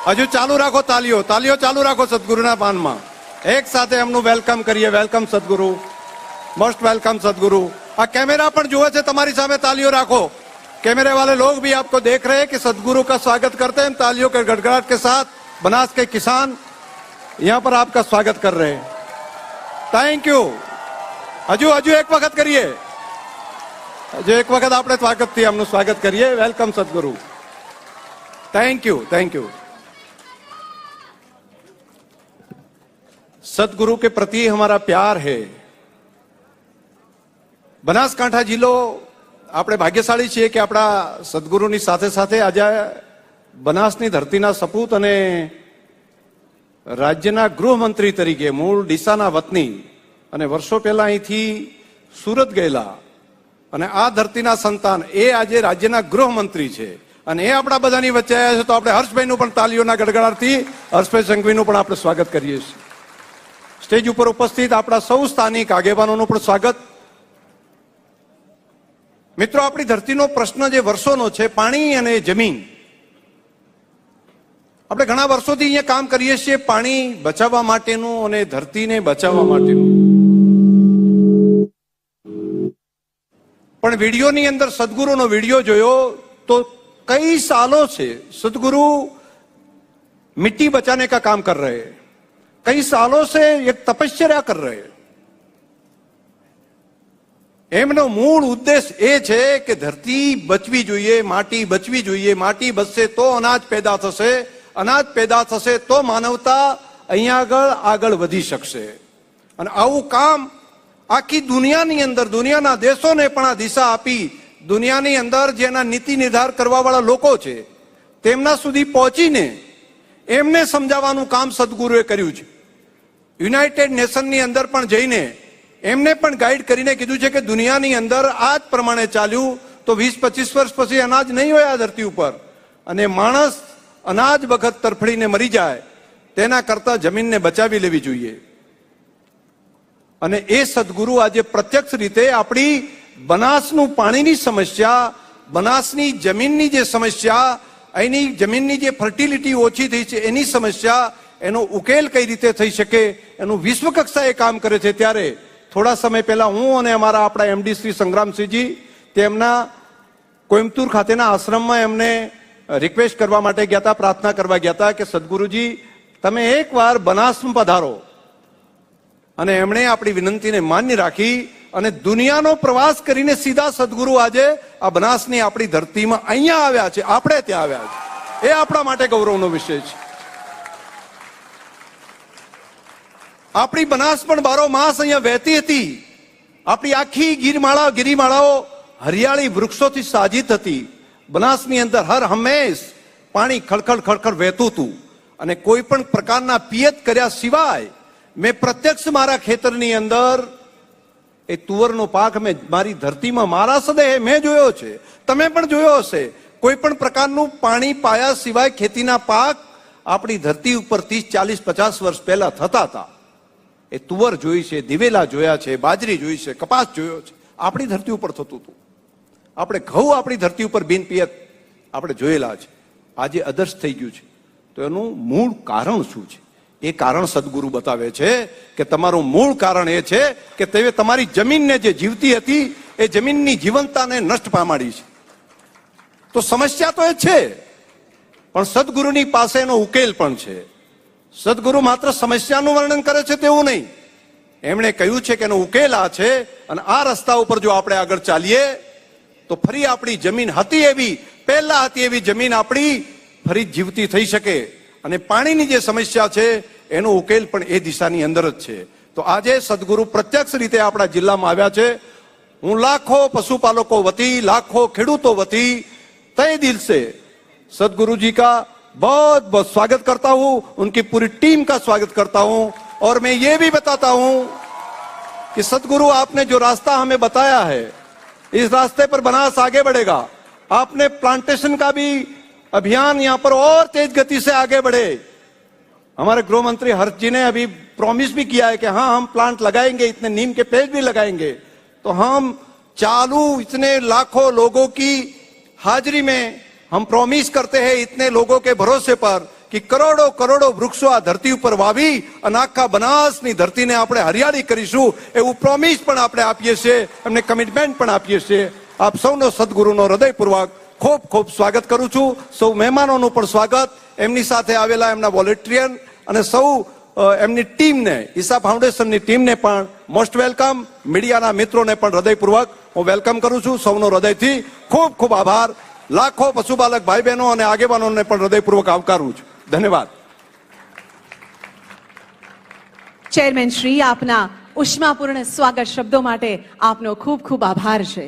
હજુ ચાલુ રાખો તાલીઓ ચાલુ રાખો સદગુરુના પાનમાં. એક સાથે એમનું વેલકમ કરીએ. વેલકમ સદગુરુ, મોસ્ટ વેલકમ સદગुरु. આ कैमरा પણ જુએ છે તમારી સામે, તાલીઓ રાખો. कैमरे वाले लोग भी आपको देख रहे हैं कि सदगुरु का स्वागत करते हैं तालियों के गड़गड़ाहट के साथ. बनास के किसान यहां पर आपका स्वागत कर रहे हैं. Thank you. हजू एक वक्त करिए. हजू एक वक्त आपने स्वागत थी हमનું स्वागत करिए. वेलकम सदगुरु. Thank you. सदगुरु के प्रति हमारा प्यार है. बनासकांठा जिलो આપણે ભાગ્યશાળી છીએ કે આપણા સદગુરુની સાથે સાથે આજે બનાસની ધરતીના સપૂત અને રાજ્યના ગૃહમંત્રી તરીકે મૂળ ડીસાના વતની અને વર્ષો પહેલા અહીંથી સુરત ગયેલા અને આ ધરતીના સંતાન એ આજે રાજ્યના ગૃહમંત્રી છે અને એ આપણા બધાની વચ્ચે આવ્યા છે. તો આપણે હર્ષભાઈનું પણ તાલીઓના ગડગડાટથી હર્ષભાઈ સંઘવીનું પણ આપણે સ્વાગત કરીએ છીએ. સ્ટેજ ઉપર ઉપસ્થિત આપણા સૌ સ્થાનિક આગેવાનોનું પણ સ્વાગત. મિત્રો, આપણી ધરતીનો પ્રશ્ન જે વર્ષોનો છે, પાણી અને જમીન. આપણે ઘણા વર્ષોથી અહીંયા કામ કરીએ છીએ પાણી બચાવવા માટેનું અને ધરતીને બચાવવા માટેનું. પણ વિડીયોની અંદર સદગુરુનો વિડીયો જોયો તો कई सालों से सदगुरु मिट्टी बचाने का काम कर रहे हैं. कई सालों से एक तपस्या कर रहे हैं. એમનો મૂળ ઉદ્દેશ એ છે કે ધરતી બચવી જોઈએ, માટી બચવી જોઈએ. માટી બચશે તો અનાજ પેદા થશે, અનાજ પેદા થશે તો માનવતા અહીંયા આગળ વધી શકશે. અને આવું કામ આખી દુનિયાની અંદર, દુનિયાના દેશોને પણ આ દિશા આપી, દુનિયાની અંદર જેના નીતિ નિર્ધાર કરવા વાળા લોકો છે તેમના સુધી પહોંચીને એમને સમજાવવાનું કામ સદગુરુએ કર્યું છે. યુનાઇટેડ નેશનની અંદર પણ જઈને એમને પણ ગાઈડ કરીને કીધું છે કે દુનિયાની અંદર આ જ પ્રમાણે ચાલ્યું તો 20-25 વર્ષ પછી અનાજ નહીં હોય આ ધરતી ઉપર, અને માણસ અનાજ વખત તરફડીને મરી જાય તેના કરતા જમીનને બચાવી લેવી જોઈએ. અને એ સદગુરુ આજે પ્રત્યક્ષ રીતે આપણી બનાસનું પાણીની સમસ્યા, બનાસની જમીનની જે સમસ્યા, અહીંની જમીનની જે ફર્ટિલિટી ઓછી થઈ છે એની સમસ્યા, એનો ઉકેલ કઈ રીતે થઈ શકે એનું વિશ્વ કક્ષાએ કામ કરે છે. ત્યારે થોડા સમય પહેલા હું અને અમારા આપણા એમડી શ્રી સંગ્રામસિંહજી તેમના કોઈમ્બતુર ખાતેના આશ્રમમાં એમને રિક્વેસ્ટ કરવા માટે ગયા હતા, પ્રાર્થના કરવા ગયા હતા કે સદગુરુજી તમે એકવાર બનાસમાં પધારો. અને એમણે આપણી વિનંતીને માન્ય રાખી અને દુનિયાનો પ્રવાસ કરીને સીધા સદગુરુ આજે આ બનાસની આપણી ધરતીમાં અહીંયા આવ્યા છે, આપણે ત્યાં આવ્યા છે. એ આપણા માટે ગૌરવનો વિષય છે. આપણી બનાસ પણ બારો માસ અહીંયા વહેતી હતી. આપણી આખી ગિરિમાળાઓ હરિયાળી વૃક્ષોથી સાજિત હતી. બનાસની અંદર હર હંમેશ પાણી ખળખળ ખળખળ વહેતું હતું. અને કોઈ પણ પ્રકારના પિયત કર્યા સિવાય મેં પ્રત્યક્ષ મારા ખેતરની અંદર એ તુવરનો પાક મેં મારી ધરતીમાં મારા સદેહે મેં જોયો છે, તમે પણ જોયો હશે. કોઈ પણ પ્રકારનું પાણી પાયા સિવાય ખેતીના પાક આપણી ધરતી ઉપર 30, 40, 50 વર્ષ પહેલા થતા હતા. એ તુવર જોઈ છે, દિવેલા જોયા છે, બાજરી જોઈ છે, કપાસ જોયો છે. આપણી ધરતી ઉપર થતું હતું. આપણે ઘઉં આપણી ધરતી ઉપર બિનપિયત આપણે જોયેલા છે. આજે અદર્શ થઈ ગયું છે. તો એનું મૂળ કારણ શું છે? એ કારણ સદગુરુ બતાવે છે કે તમારું મૂળ કારણ એ છે કે તે તમારી જમીનને જે જીવતી હતી એ જમીનની જીવંતતાને નષ્ટ પામાડી છે. તો સમસ્યા તો એ છે, પણ સદગુરુની પાસે એનો ઉકેલ પણ છે. સદગુરુ માત્ર સમસ્યાનું વર્ણન કરે છે તેવું નહીં, એમણે કહ્યું છે કે એનો ઉકેલ આ છે. અને આ રસ્તા ઉપર જો આપણે આગળ ચાલીએ તો ફરી આપણી જમીન હતી એવી, પહેલા હતી એવી જમીન આપણી ફરી જીવતી થઈ શકે. અને પાણીની જે સમસ્યા છે એનો ઉકેલ પણ એ દિશાની અંદર જ છે. તો આજે સદગુરુ પ્રત્યક્ષ રીતે આપણા જિલ્લામાં આવ્યા છે. હું લાખો પશુપાલકો વતી, લાખો ખેડૂતો વતી तहे दिल से सदगुरु जी का बहुत बहुत स्वागत करता हूं, उनकी पूरी टीम का स्वागत करता हूं. और मैं ये भी बताता हूं कि सदगुरु आपने जो रास्ता हमें बताया है, इस रास्ते पर बनास आगे बढ़ेगा. आपने प्लांटेशन का भी अभियान यहाँ पर और तेज गति से आगे बढ़े. हमारे गृह मंत्री हर्ष जी ने अभी प्रॉमिस भी किया है कि हाँ हम प्लांट लगाएंगे, इतने नीम के पेड़ भी लगाएंगे. तो हम चालू इतने लाखों लोगों की हाजिरी में हम प्रॉमिस करते हैं, इतने लोगों के भरोसे पर, कि करोड़ों करोड़ों वृक्षों आ धरती पर वावी અને આખા બનાસની ધરતીને આપણે હરિયાળી કરીશું એવું પ્રોમિસ પણ આપણે આપીએ છીએ, એમને કમિટમેન્ટ પણ આપીએ છીએ. આપ સૌનો સદગુરુનો હૃદયપૂર્વક ખૂબ ખૂબ સ્વાગત કરું છું. સૌ મહેમાનોનું પણ સ્વાગત, એમની સાથે આવેલા એમના વોલેન્ટિયર અને સૌ એમની ટીમને, ઈસા ફાઉન્ડેશનની ટીમને પણ મોસ્ટ વેલકમ. મીડિયાના મિત્રોને પણ હૃદયપૂર્વક હું વેલકમ કરું છું. સૌનો હૃદયથી ખૂબ ખૂબ આભાર. લાખો પશુપાલક ભાઈ બહેનો અને આગેવાનોને પણ હૃદયપૂર્વક આવકારું છું. ધન્યવાદ. ચેરમેન શ્રી, આપના ઉષ્માપૂર્ણ સ્વાગત શબ્દો માટે આપનો ખૂબ ખૂબ આભાર છે.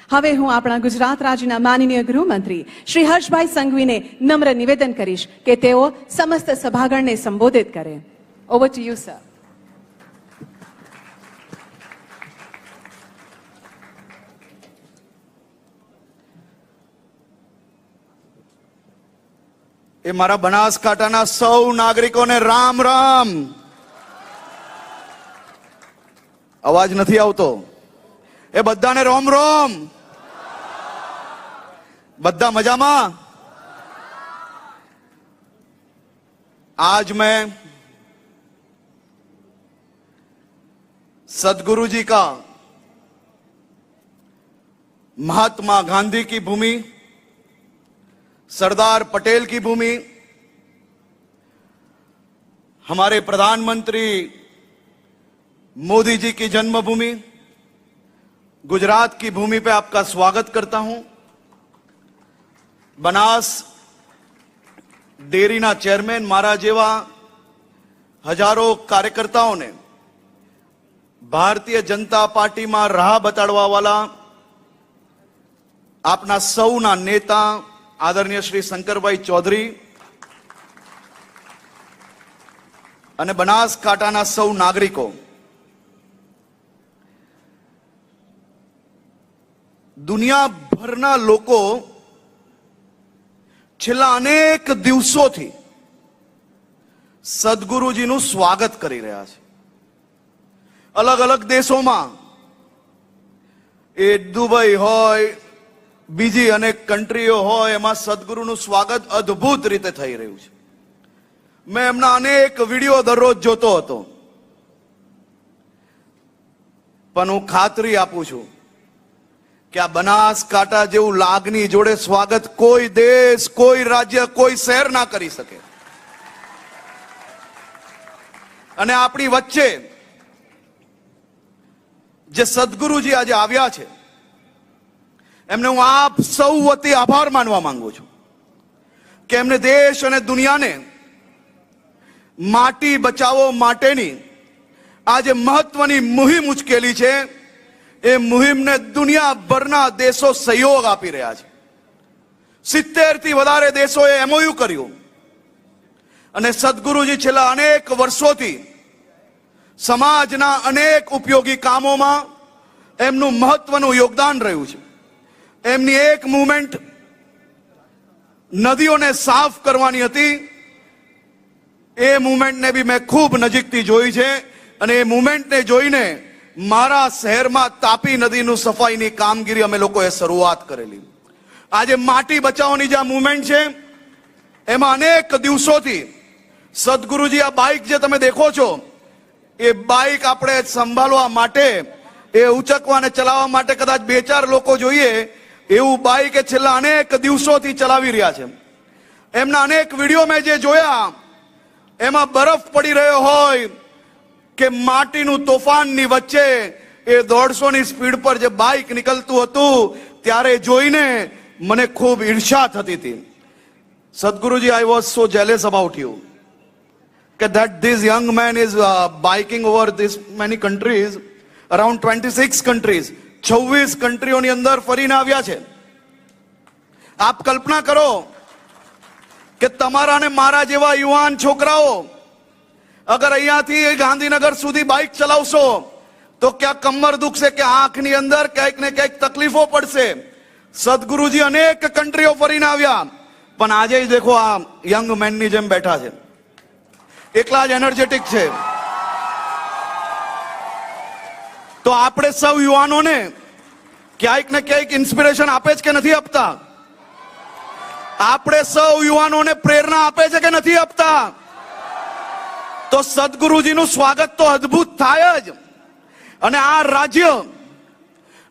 હવે હું આપણા ગુજરાત રાજ્યના માનનીય ગૃહમંત્રી શ્રી હર્ષભાઈ સંઘવીને નમ્ર નિવેદન કરીશ કે તેઓ સમસ્ત સભાગણને સંબોધિત કરે. Over to you sir. એ મારા બનાસકાંઠાના સૌ નાગરિકોને રામ રામ. અવાજ નથી આવતો? એ બધાને રોમ રોમ. બધા મજામાં? आज मैं सदगुरु जी का महात्मा गांधी की भूमि, सरदार पटेल की भूमि, हमारे प्रधानमंत्री मोदी जी की जन्मभूमि गुजरात की भूमि पे आपका स्वागत करता हूं। बनास डेरीना चेयरमैन मारा जेवा हजारों कार्यकर्ताओं ने भारतीय जनता पार्टी में राह बताड़वा वाला आपना सौना नेता आदरणीय श्री शंकरभाई चौधरी અને બનાસકાંઠાના સૌ નાગરિકો, દુનિયાભરના લોકો છેલ્લા અનેક દિવસોથી સદગુરુજીનું સ્વાગત કરી રહ્યા છે. અલગ અલગ દેશોમાં, એ દુબઈ હોય, બીજી અનેક કન્ટ્રીઓ હોય, એમાં સદગુરુનું સ્વાગત અદ્ભુત રીતે થઈ રહ્યું છે. મેં એમના અનેક વિડીયો દરરોજ જોતો હતો, પણ હું ખાતરી આપું છું કે આ બનાસકાંઠા જેવું લાગણી જોડે સ્વાગત કોઈ દેશ, કોઈ રાજ્ય, કોઈ શહેર ના કરી શકે. અને આપણી વચ્ચે જે સદગુરુજી આજે આવ્યા છે, એમને હું આપ સૌ વતી આભાર માનવા માંગુ છું કે એમને દેશ અને દુનિયાને માટી બચાવો માટેની આજે મહત્વની મુહિમ ઉચકેલી છે. એ મુહિમને દુનિયાભરના દેશો સહયોગ આપી રહ્યા છે. 70 થી વધારે દેશોએ એમઓયુ કર્યું. અને સદગુરુજી છેલ્લા અનેક વર્ષોથી સમાજના અનેક ઉપયોગી કામોમાં એમનું મહત્વનું યોગદાન રહ્યું છે. એમની એક મૂવમેન્ટ નદીઓને સાફ કરવાની હતી. એ મૂવમેન્ટને બી મેં ખૂબ નજીકથી જોઈ છે અને એ મૂવમેન્ટને જોઈને મારા શહેરમાં તાપી નદીનું સફાઈની કામગીરી અમે લોકોએ શરૂઆત કરેલી. આજે માટી બચાવવાની જે મૂવમેન્ટ છે, એમાં અનેક દિવસોથી સદગુરુજી આ બાઇક જે તમે દેખો છો, એ બાઇક આપણે સંભાળવા માટે, એ ઉચકવા અને ચલાવવા માટે કદાચ 2-4 લોકો જોઈએ એવું બાઇક એ છેલ્લા અનેક દિવસોથી ચલાવી રહ્યા છે. એમના અનેક વિડીયો મેં જે જોયા, એમાં બરફ પડી રહ્યો હોય કે માટીનું તોફાનની વચ્ચે એ 150ની સ્પીડ પર જે બાઇક નીકળતું હતું, ત્યારે જોઈને મને ખૂબ ઈર્ષા થતી હતી. સદગુરુજી, I was so jealous about you that this young man is biking over this many countries, around 26 countries, 26 કન્ટ્રીઓની અંદર ફરીને આવ્યા છે. આપ કલ્પના કરો કે તમારા ને મારા જેવા યુવાન છોકરાઓ અગર અહીંયાથી ગાંધીનગર સુધી બાઇક ચલાવશો તો ક્યાં કમર દુખશે, કે આંખની અંદર ક્યાંક ને ક્યાંક તકલીફો પડશે. સદગુરુજી અનેક કન્ટ્રીઓ ફરીને આવ્યા, પણ આજે જ દેખો આ યંગ મેનની જેમ બેઠા છે, એકલા જ એનર્જેટિક છે. તો આપણે સૌ યુવાનોને ક્યાંક ને ક્યાંક ઇન્સ્પિરેશન આપે છે કે નથી આપતા? આપણે સૌ યુવાનોને પ્રેરણા આપે છે કે નથી આપતા? તો સદગુરુજીનું સ્વાગત તો અદ્ભુત થાય જ. અને આ રાજ્ય,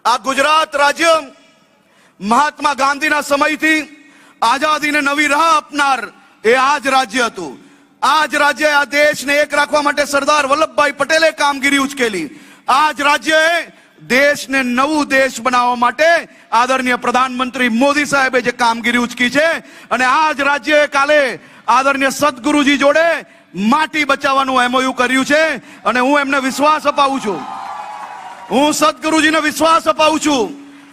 આ ગુજરાત રાજ્ય, મહાત્મા ગાંધીના સમયથી આઝાદીને નવી રાહ આપનાર એ આ જ રાજ્ય હતું. આ જ રાજ્ય આ દેશને એક રાખવા માટે સરદાર વલ્લભભાઈ પટેલે કામગીરી ઉચકેલી. આ જ રાજ્યએ દેશને નવું દેશ બનાવવા માટે આદરણીય પ્રધાનમંત્રી મોદી સાહેબે જે કામગીરી ઉચકી છે, અને આ જ રાજ્યએ કાલે આદરણીય સદગુરુજી જોડે માટી બચાવવાનું એમઓયુ કર્યું છે. અને હું એમને વિશ્વાસ અપાવું છું, હું સદગુરુજીને વિશ્વાસ અપાવું છું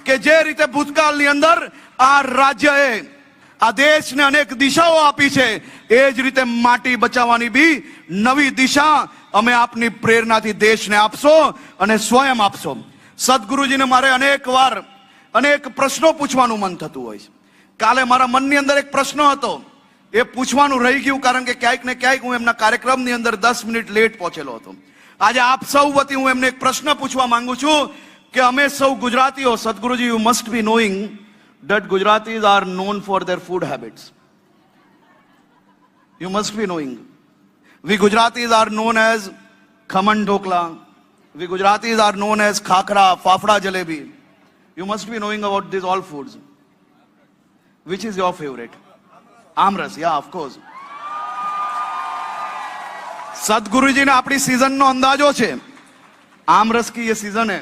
કે જે રીતે ભૂતકાળની અંદર આ રાજ્યએ આ દેશને અનેક દિશાઓ આપી છે, એ જ રીતે માટી બચાવવાની બી નવી દિશા અમે આપની પ્રેરણાથી દેશને આપશો અને સ્વયં આપશો. સદગુરુજીને મારે અનેક વાર અનેક પ્રશ્નો પૂછવાનું મન થતું હોય છે. કાલે મારા મનની અંદર એક પ્રશ્ન હતો, એ પૂછવાનું રહી ગયું, કારણ કે ક્યાંક ને ક્યાંક હું એમના કાર્યક્રમની અંદર 10 મિનિટ લેટ પહોંચેલો હતો. આજે આપ સૌ વતી હું એમને એક પ્રશ્ન પૂછવા માંગુ છું કે અમે સૌ ગુજરાતીઓ, Sadhguruji, you must be knowing that Gujaratis are known for their food habits. You must be knowing. We Gujaratis are known as khaman dhokla. We Gujaratis are known as khakra, fafda, jalebi. You must be knowing about these all foods. Which is your favorite? Amras, yeah, of course. સદગુરુજીને આપણી સીઝનનો અંદાજો છે. આમરસ की ये सीजन है.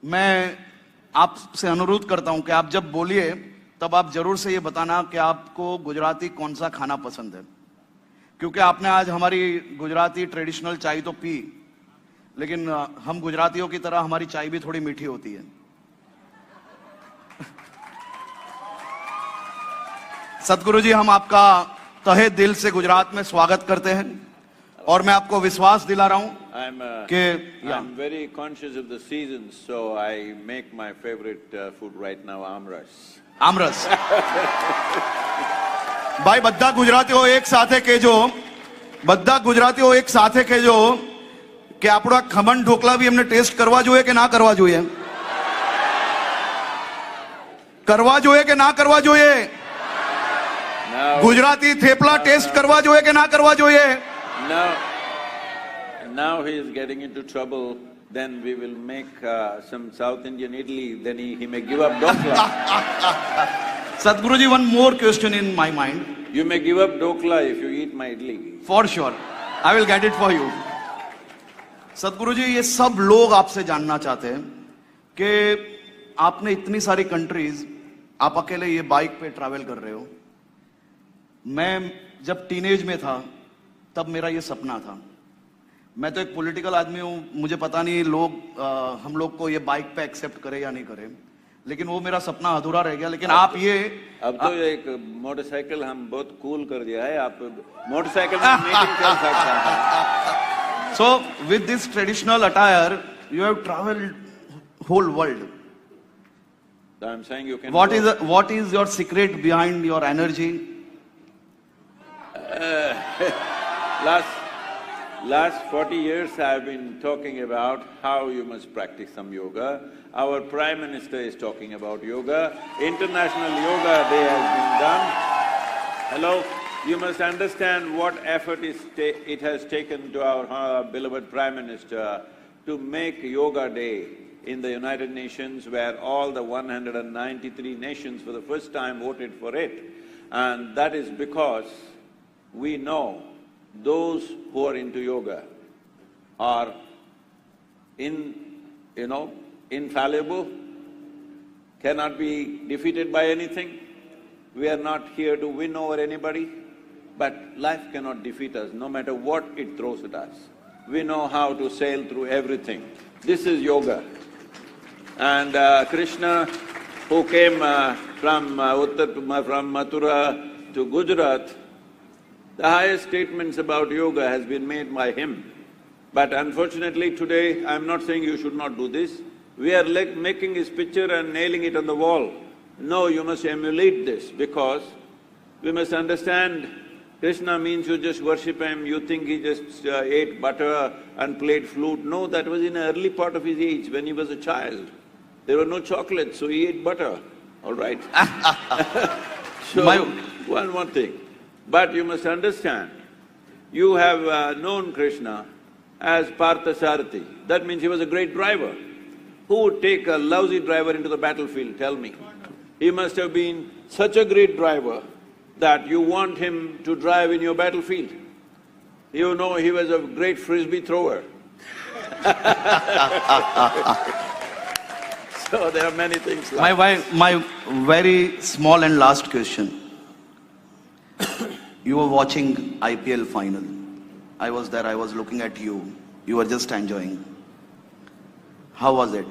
मैं आपसे अनुरोध करता हूं कि आप जब बोलिए तब आप जरूर से ये बताना कि आपको गुजराती कौन सा खाना पसंद है, क्योंकि आपने आज हमारी गुजराती ट्रेडिशनल चाय तो पी, लेकिन हम गुजरातियों की तरह हमारी चाय भी थोड़ी मीठी होती है। सदगुरु जी, हम आपका तहे दिल से गुजरात में स्वागत करते हैं और मैं आपको विश्वास दिला रहा हूं I'm very conscious of the seasons, so I make my favorite food right now, amras. આમરસ ભાઈ બધા ગુજરાતીઓ એક સાથે કહેજો, બધા ગુજરાતીઓ એક સાથે કહેજો કે આપણો આ ખમણ ઢોકલા બી એમને ટેસ્ટ કરવા જોઈએ કે ના કરવા જોઈએ? કરવા જોઈએ કે ના કરવા જોઈએ? ગુજરાતી થેપલા ટેસ્ટ કરવા જોઈએ કે ના કરવા જોઈએ? Now he is getting into trouble. Then we will make some South Indian idli. Then he may give up dokla. Sadhguruji, one more question in my mind. You may give up dokla if you eat my idli. For sure, I will get it for you. सदगुरुजी, ये सब लोग आपसे जानना चाहते हैं कि आपने इतनी सारी कंट्रीज, आप अकेले ये बाइक पे ट्रैवल कर रहे हो। मैं जब टीनेज में था तब मेरा ये सपना था। मैं तो एक पॉलिटिकल आदमी हूं, मुझे पता नहीं हम लोग को ये बाइक पे एक्सेप्ट करे या नहीं करे, लेकिन वो मेरा सपना अधूरा रह गया। लेकिन आप ये अब तो एक मोटरसाइकिल हम बहुत कूल कर दिया है, आप मोटरसाइकिल में मीटिंग कर सकते हैं। So with this traditional attire you have travelled whole world. So I'm saying you can. What is your secret behind your energy? Last 40 years I have been talking about how you must practice some yoga. Our Prime Minister is talking about yoga. International Yoga Day has been done. Hello, you must understand what effort it has taken to our beloved Prime Minister to make Yoga Day in the United Nations, where all the 193 nations for the first time voted for it. And that is because we know those who are into yoga are infallible, cannot be defeated by anything. We are not here to win over anybody, but life cannot defeat us, no matter what it throws at us. We know how to sail through everything. This is yoga. And Krishna, who came from Mathura to Gujarat, the highest statements about yoga has been made by him. But unfortunately today, I'm not saying you should not do this. We are making his picture and nailing it on the wall. No, you must emulate this, because we must understand Krishna means you just worship him, you think he just ate butter and played flute. No, that was in an early part of his age, when he was a child. There were no chocolates, so he ate butter, all right? So, one more thing. But you must understand, you have known Krishna as Parthasarathi. That means he was a great driver. Who would take a lousy driver into the battlefield, tell me? He must have been such a great driver that you want him to drive in your battlefield. You know, he was a great frisbee thrower. So there are many things like… My very small and last question. You were watching IPL final. I was there, I was looking at you. You were just enjoying. How was it?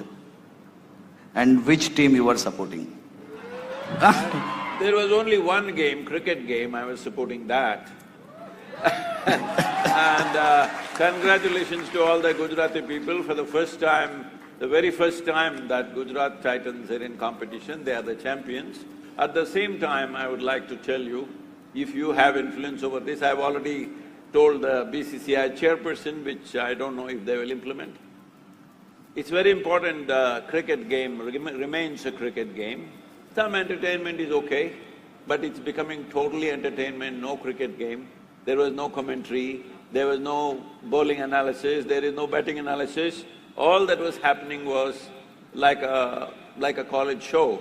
And which team you were supporting? There was only one game, cricket game, I was supporting that. And congratulations to all the Gujarati people. For the first time, the very first time that Gujarat Titans are in competition, they are the champions. At the same time, I would like to tell you, if you have influence over this, I've already told the BCCI chairperson, which I don't know if they will implement. It's very important the cricket game remains a cricket game. Some entertainment is okay, but it's becoming totally entertainment, no cricket game. There was no commentary, there was no bowling analysis, there is no batting analysis. All that was happening was like a college show.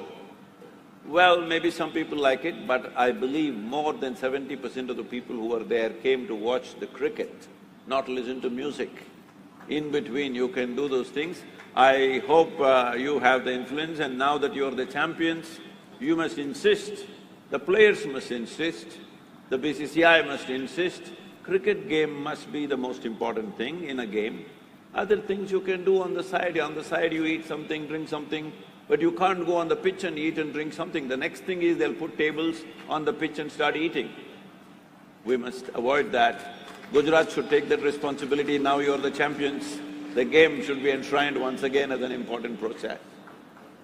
Well, maybe some people like it, but I believe more than 70% of the people who were there came to watch the cricket, not listen to music. In between, you can do those things. I hope you have the influence, and now that you are the champions, you must insist, the players must insist, the BCCI must insist. Cricket game must be the most important thing in a game. Other things you can do on the side. On the side you eat something, drink something, but you can't go on the pitch and eat and drink something. The next thing is they'll put tables on the pitch and start eating. We must avoid that. Gujarat should take that responsibility. Now you are the champions. The game should be enshrined once again as an important process.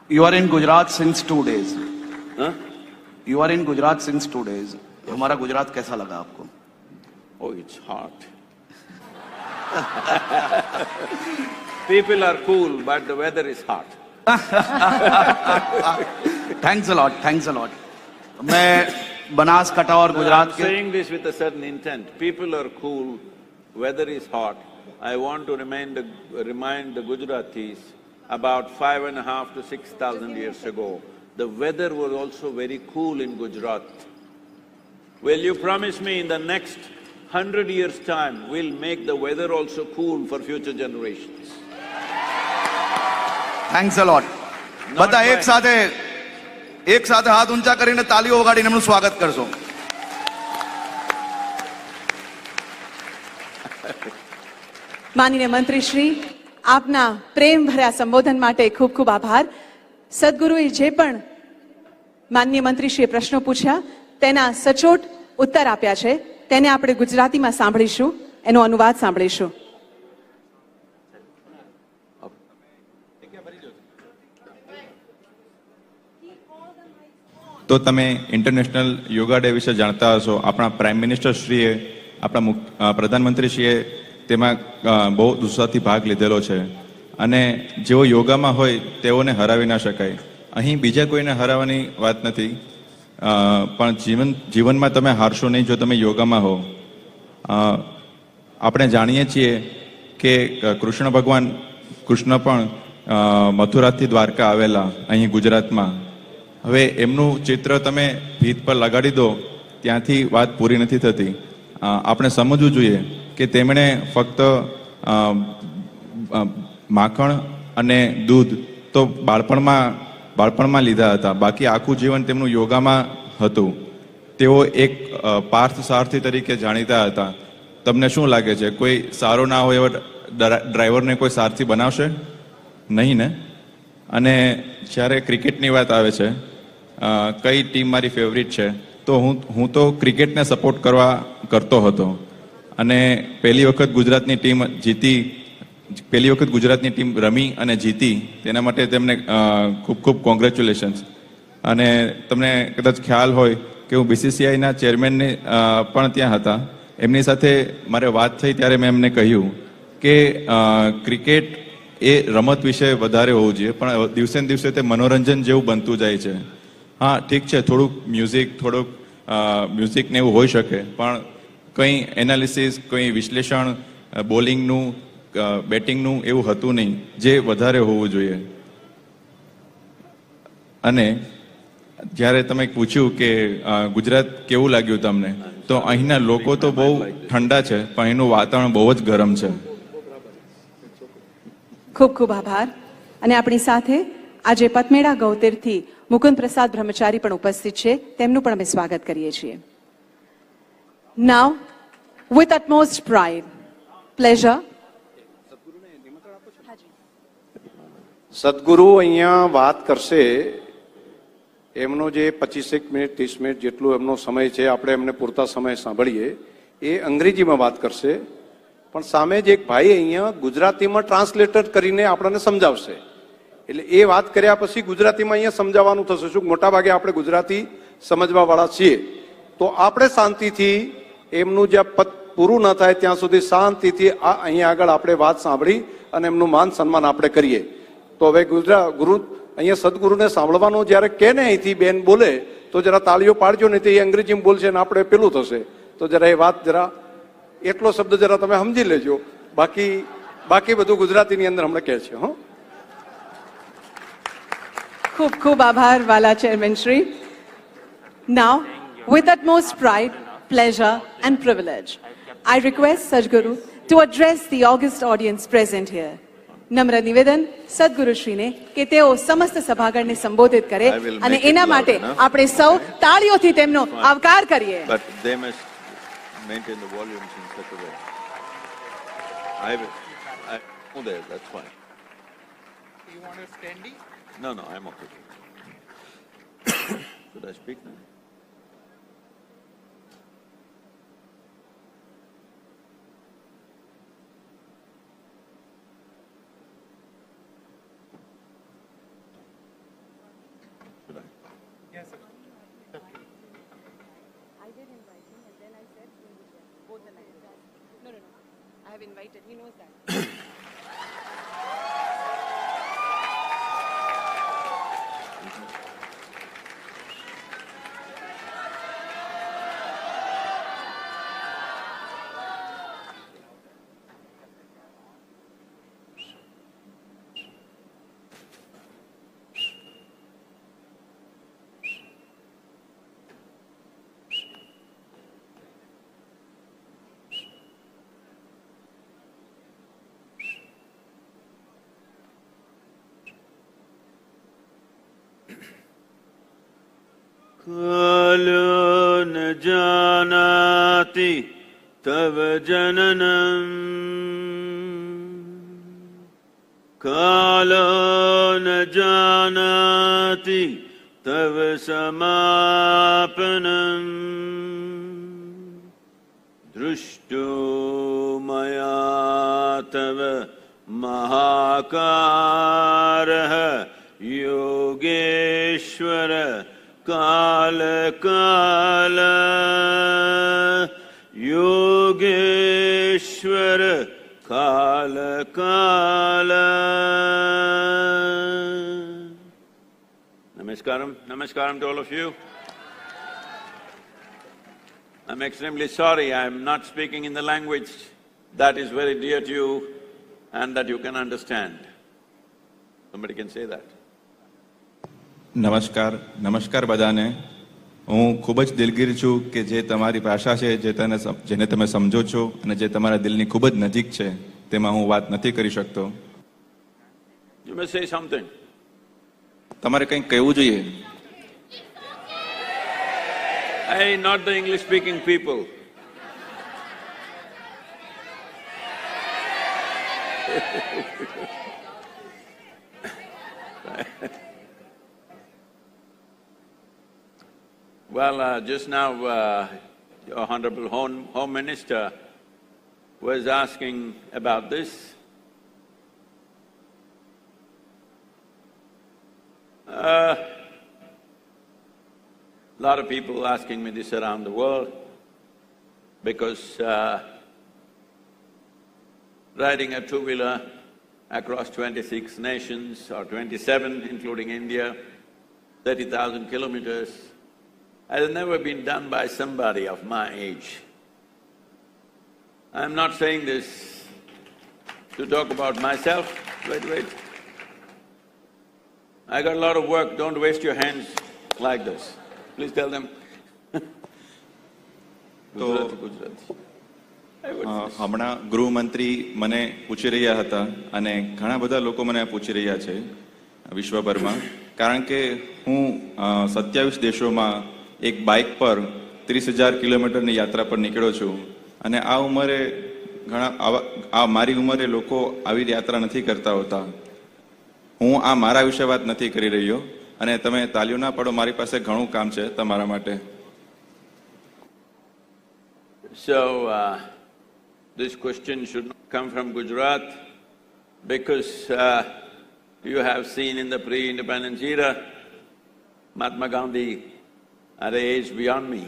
You are in Gujarat since 2 days. Huh? You are in Gujarat since 2 days. हमारा गुजरात कैसा लगा आपको? Oh, it's hot. People are cool, but the weather is hot. Thanks a lot, thanks a lot. मैं बनास कटा और गुजरात I'm के saying this with a certain intent. People are cool, weather is hot. I want to remind the Gujaratis about 5,500 to 6,000 years ago. The weather was also very cool in Gujarat. Will you promise me in the next 100 years' time, we'll make the weather also cool for future generations? Thanks a lot. બધા એક સાથે હાથ ઊંચા કરીને તાલીઓ વગાડીને એમનું સ્વાગત કરશો. માનનીય મંત્રીશ્રી, આપના પ્રેમ ભર્યા સંબોધન માટે ખૂબ ખૂબ આભાર. સદગુરુએ જે પણ માનનીય મંત્રીશ્રીએ પ્રશ્નો પૂછ્યા તેના સચોટ ઉત્તર આપ્યા છે, તેને આપણે ગુજરાતીમાં સાંભળીશું, એનો અનુવાદ સાંભળીશું. તો તમે ઇન્ટરનેશનલ યોગા ડે વિશે જાણતા હશો. આપણા પ્રાઇમ મિનિસ્ટર શ્રીએ, આપણા પ્રધાનમંત્રીશ્રીએ તેમાં બહુ ઉત્સાહથી ભાગ લીધેલો છે. અને જેઓ યોગામાં હોય તેઓને હરાવી ના શકાય. અહીં બીજા કોઈને હરાવવાની વાત નથી, પણ જીવનમાં તમે હારશો નહીં જો તમે યોગામાં હો. આપણે જાણીએ છીએ કે કૃષ્ણ પણ મથુરાથી દ્વારકા આવેલા અહીં ગુજરાતમાં. હવે એમનું ચિત્ર તમે ભીત પર લગાડી દો, ત્યાંથી વાત પૂરી નથી થતી. આપણે સમજવું જોઈએ કે તેમણે ફક્ત માખણ અને દૂધ તો બાળપણમાં લીધા હતા, બાકી આખું જીવન તેમનું યોગામાં હતું. તેઓ એક પાર્થ સારથી તરીકે જાણીતા હતા. તમને શું લાગે છે, કોઈ સારો ના હોય એવા ડ્રાઈવરને કોઈ સારથી બનાવશે નહીં ને? અને જ્યારે ક્રિકેટની વાત આવે છે, કઈ ટીમ મારી ફેવરિટ છે, તો હું તો ક્રિકેટને સપોર્ટ કરતો હતો. અને પહેલી વખત ગુજરાતની ટીમ રમી અને જીતી, તેના માટે તેમને ખૂબ ખૂબ કોંગ્રેચ્યુલેશન્સ. અને તમને કદાચ ખ્યાલ હોય કે હું BCCIના ચેરમેનને પણ ત્યાં હતા. એમની સાથે મારે વાત થઈ ત્યારે મેં એમને કહ્યું કે ક્રિકેટ એ રમત વિશે વધારે હોવું જોઈએ, પણ દિવસે ને દિવસે તે મનોરંજન જેવું બનતું જાય છે. હા, ઠીક છે, થોડુંક મ્યુઝિક ને એવું હોઈ શકે, પણ કંઈ એનાલિસિસ, કંઈ વિશ્લેષણ, બોલિંગનું, બેટિંગનું એવું હતું નહીં, જે વધારે હોવું જોઈએ. અને જ્યારે તમે પૂછ્યું કે ગુજરાત કેવું લાગ્યું તમને, તો અહીંના લોકો તો બહુ ઠંડા છે, પણ અહીંનું વાતાવરણ બહુ જ ગરમ છે. ખૂબ ખૂબ આભાર. અને આપણી સાથે આજે પતમેડા ગૌતીરથી મુકુંદ પ્રસાદ બ્રહ્મચારી પણ ઉપસ્થિત છે, તેમનું પણ અમે સ્વાગત કરીએ છીએ. નાઉ with utmost pride, pleasure. સદગુરુ અહીંયા વાત કરશે. એમનો જે 25 મિનિટ 30 મિનિટ જેટલું એમનો સમય છે, આપણે એમને પૂરતા સમય સાંભળીએ. એ અંગ્રેજીમાં વાત કરશે, પણ સામે જ એક ભાઈ અહીંયા ગુજરાતીમાં ટ્રાન્સલેટર કરીને આપણને સમજાવશે. એટલે એ વાત કર્યા પછી ગુજરાતીમાં અહીંયા સમજાવવાનું થશે. શું મોટા ભાગે આપણે ગુજરાતી સમજવા વાળા છીએ, તો આપણે શાંતિથી એમનું જ્યાં પદ પૂરું ન થાય ત્યાં સુધી શાંતિથી અહીંયા આગળ આપણે વાત સાંભળી અને એમનું માન સન્માન આપણે કરીએ. તો હવે ગુરુ અહીંયા સદગુરુને સાંભળવાનું જ્યારે કે ને અહીંથી બેન બોલે તો જરા તાળીઓ પાડજો, નહીં તો એ અંગ્રેજીમાં બોલશે ને આપણે પેલું થશે. તો જરા એ વાત એટલો શબ્દ જરા તમે સમજી લેજો. બાકી બધું ગુજરાતીની અંદર હમણાં કહે છે. હો, ખૂબ ખૂબ આભાર વાલા chairman Shri. Now, with utmost pride, pleasure and privilege, I request Sadhguru to address the august audience present here. નમ્ર નિવેદન સદગુરુશ્રીને કે તેઓ સમસ્ત સભાગણને સંબોધિત કરે I will અને make it એના loud માટે enough. આપણે સૌ તાળીઓથી તેમનો આવકાર કરીએ. But they must maintain the volumes in such a way. I know there, that's fine. You want a standing? No, I'm okay. Should I speak now? Should I? Yes, sir. I have invited, he knows that. कालो न जानाति तव जननम् कालो न जानाति तव समापनम् दृष्टो मया तव महाकारः योगेश्वर काल काल योगेश्वर काल काल. Namaskaram to all of you. I'm extremely sorry I'm not speaking in the language that is very dear to you and that you can understand. Somebody can say that. નમસ્કાર બધાને. હું ખૂબ જ દિલગીર છું કે જે તમારી ભાષા છે જેને તમે સમજો છો અને જે તમારા દિલની ખૂબ જ નજીક છે તેમાં હું વાત નથી કરી શકતો. You must say something. તમારે કંઈક કહેવું જોઈએ. Hey, not the English-speaking people. Well, just now, your Honorable Home Minister was asking about this. Lot of people asking me this around the world because riding a two-wheeler across 26 nations or 27, including India, 30,000 kilometers, has never been done by somebody of my age. I'm not saying this to talk about myself. Wait. I got a lot of work, don't waste your hands like this. Please tell them. Gujarati. હમણાં ગૃહમંત્રી મને પૂછી રહ્યા હતા અને ઘણા બધા લોકો મને પૂછી રહ્યા છે વિશ્વભરમાં, કારણ કે હું 27 દેશોમાં એક બાઇક પર 30,000 કિલોમીટરની યાત્રા પર નીકળ્યો છું અને આ ઉંમરે મારી ઉંમરે લોકો આવી યાત્રા નથી કરતા હોતા. હું આ મારા વિશે વાત નથી કરી રહ્યો અને તમે તાલીઓ ના પાડો, મારી પાસે ઘણું કામ છે તમારા માટે. So, this question should not come from Gujarat because you have seen in the pre-independence era, Mahatma Gandhi at an age beyond me,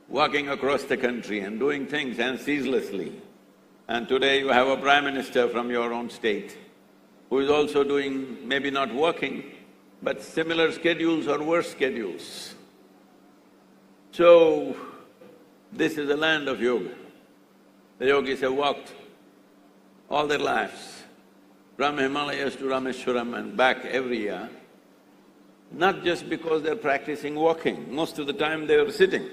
walking across the country and doing things and ceaselessly. And today you have a Prime Minister from your own state who is also doing, maybe not working, but similar schedules or worse schedules. So, this is a land of yoga. The yogis have walked all their lives, from Himalayas to Rameshwaram and back every year, not just because they're practicing walking, most of the time they were sitting.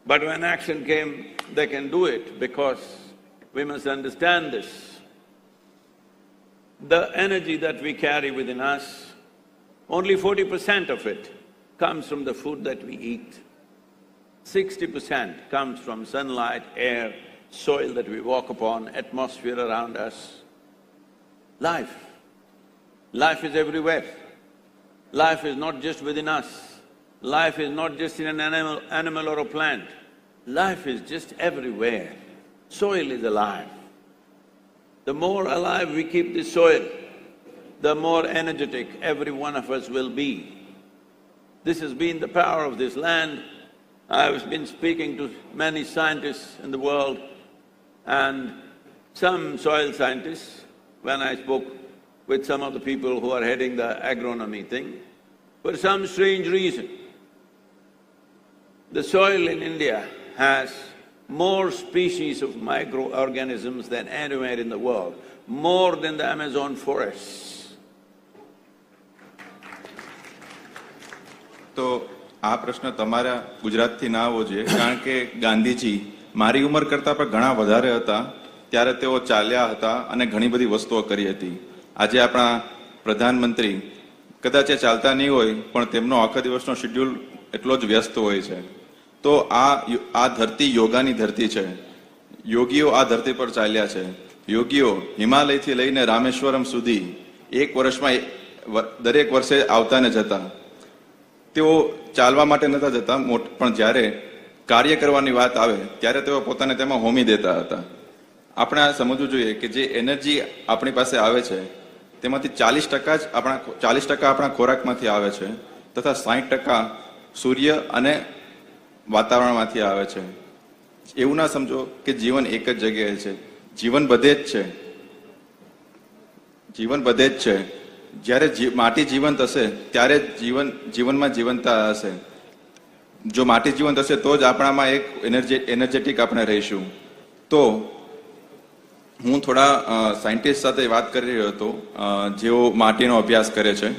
But when action came, they can do it because we must understand this. The energy that we carry within us, only 40% of it comes from the food that we eat. 60% comes from sunlight, air, soil that we walk upon, atmosphere around us. Life. Life is everywhere. Life is not just within us. Life is not just in an animal or a plant. Life is just everywhere. Soil is alive. The more alive we keep this soil, the more energetic every one of us will be. This has been the power of this land. I've been speaking to many scientists in the world and some soil scientists when I spoke with some of the people who are heading the agronomy thing. For some strange reason, the soil in India has more species of microorganisms than anywhere in the world, more than the Amazon forests. તો આ પ્રશ્ન તમારા ગુજરાતથી ના આવવો જોઈએ, કારણ કે ગાંધીજી મારી ઉંમર કરતા પણ ઘણા વધારે હતા ત્યારે તેઓ ચાલ્યા હતા અને ઘણી બધી વસ્તુઓ કરી હતી. આજે આપણા પ્રધાનમંત્રી કદાચ એ ચાલતા નહીં હોય પણ તેમનો આખા દિવસનો શેડ્યુલ એટલો જ વ્યસ્ત હોય છે. તો આ ધરતી યોગાની ધરતી છે. યોગીઓ આ ધરતી પર ચાલ્યા છે. યોગીઓ હિમાલયથી લઈને રામેશ્વરમ સુધી એક વર્ષમાં દરેક વર્ષે આવતા ને જતા. તેઓ ચાલવા માટે નતા જતા, પણ જ્યારે કાર્ય કરવાની વાત આવે ત્યારે તેઓ પોતાને તેમાં હોમી દેતા હતા. આપણે આ સમજવું જોઈએ કે જે એનર્જી આપણી પાસે આવે છે તેમાંથી 40% આપણા ખોરાકમાંથી આવે છે તથા 60% સૂર્ય અને વાતાવરણમાંથી આવે છે. એવું ના સમજો કે જીવન એક જ જગ્યાએ છે. જીવન બધે જ છે. જીવન બધે જ છે. જ્યારે માટી જીવંત હશે ત્યારે જીવનમાં જીવંતતા હશે. જો માટી જીવંત હશે તો જ આપણામાં એક એનર્જેટિક આપણે રહીશું. તો હું થોડા સાયન્ટિસ્ટ સાથે વાત કરી રહ્યો હતો જેઓ માટીનો અભ્યાસ કરે છે.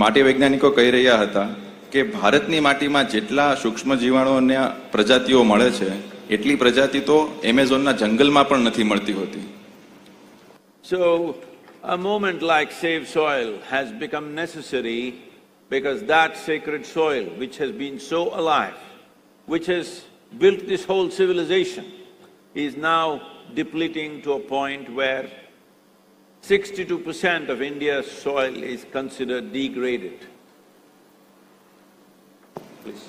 માટી વૈજ્ઞાનિકો કહી રહ્યા હતા કે ભારતની માટીમાં જેટલા સૂક્ષ્મ જીવાણુઓના પ્રજાતિઓ મળે છે એટલી પ્રજાતિ તો એમેઝોનના જંગલમાં પણ નથી મળતી હોતી. So, a movement like Save Soil has become necessary because that sacred soil which has been so alive, which has built this whole civilization, is now depleting to a point where 62% of India's soil is considered degraded. Please.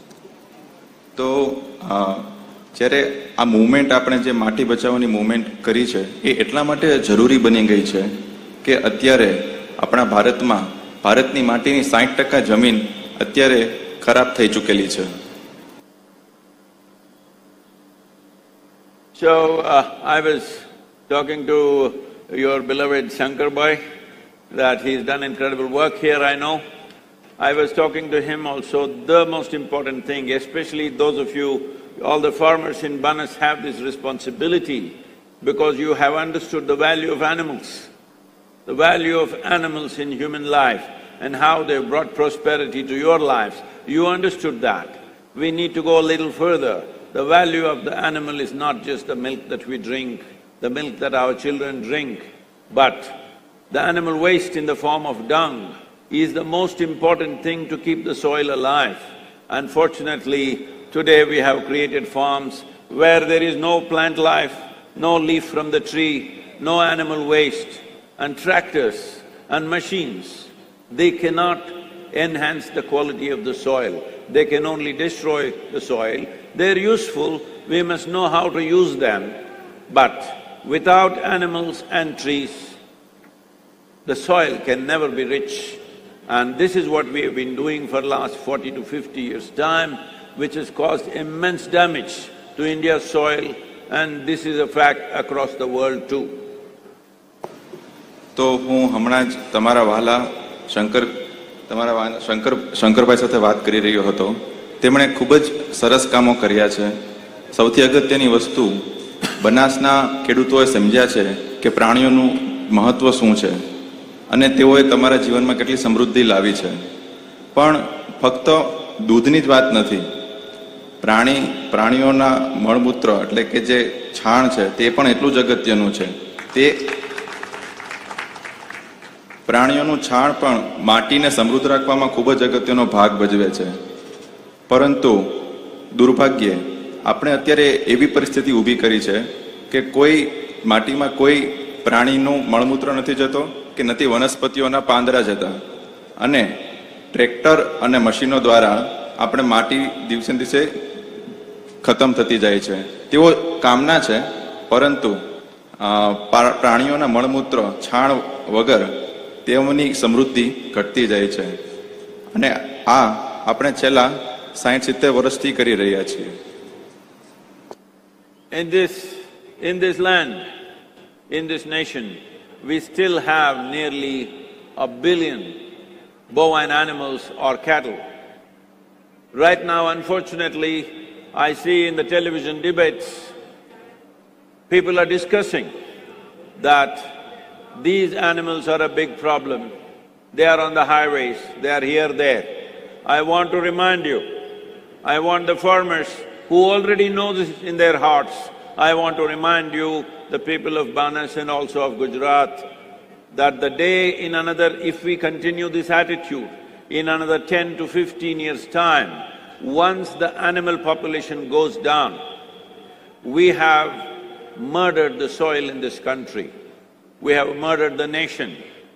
તો જ્યારે આ મૂવમેન્ટ આપણે જે માટી બચાવવાની મૂવમેન્ટ કરી છે એ એટલા માટે જરૂરી બની ગઈ છે કે અત્યારે આપણા ભારતની માટીની 60% જમીન અત્યારે ખરાબ થઈ ચૂકેલી છે. So, I was talking to your beloved Shankar Bhai, that he's done incredible work here, I know. I was talking to him also, the most important thing, especially those of you, all the farmers in Banas have this responsibility because you have understood the value of animals. The value of animals in human life and how they've brought prosperity to your lives. You understood that. We need to go a little further. The value of the animal is not just the milk that we drink, the milk that our children drink, but the animal waste in the form of dung is the most important thing to keep the soil alive. Unfortunately, today we have created farms where there is no plant life, no leaf from the tree, no animal waste, and tractors and machines. They cannot enhance the quality of the soil. They can only destroy the soil. They're useful, we must know how to use them. But without animals and trees, the soil can never be rich. And this is what we have been doing for the last 40 to 50 years' time, which has caused immense damage to India's soil, and this is a fact across the world too. તો હું હમણાં જ તમારા વહાલા શંકરભાઈ સાથે વાત કરી રહ્યો હતો. તેમણે ખૂબ જ સરસ કામો કર્યા છે. સૌથી અગત્યની વસ્તુ બનાસના ખેડૂતોએ સમજ્યા છે કે પ્રાણીઓનું મહત્વ શું છે અને તેઓએ તમારા જીવનમાં કેટલી સમૃદ્ધિ લાવી છે. પણ ફક્ત દૂધની જ વાત નથી. પ્રાણીઓના મળમૂત્ર એટલે કે જે છાણ છે તે પણ એટલું જ અગત્યનું છે. પ્રાણીઓનું છાણ પણ માટીને સમૃદ્ધ રાખવામાં ખૂબ જ અગત્યનો ભાગ ભજવે છે. પરંતુ દુર્ભાગ્યે આપણે અત્યારે એવી પરિસ્થિતિ ઊભી કરી છે કે કોઈ માટીમાં કોઈ પ્રાણીનું મળમૂત્ર નથી જતો કે નથી વનસ્પતિઓના પાંદડા જતા, અને ટ્રેક્ટર અને મશીનો દ્વારા આપણે માટી દિવસે ને દિવસે ખતમ થતી જાય છે. તેઓ કામના છે, પરંતુ પ્રાણીઓના મળમૂત્ર છાણ વગર તેઓની સમૃદ્ધિ ઘટતી જાય છે. અને આ આપણે છેલ્લા 60-70 વર્ષથી કરી રહ્યા છીએ. In this land, in this nation, we still have nearly 1 billion bovine animals or cattle. Right now, unfortunately, I see in the television debates, people are discussing that these animals are a big problem. They are on the highways, they are here, there. I want to remind you, I want the farmers who already know this in their hearts, I want to remind you, the people of Banas and also of Gujarat, that the day in another, if we continue this attitude, in another 10 to 15 years' time, once the animal population goes down, we have murdered the soil in this country. We have murdered the nation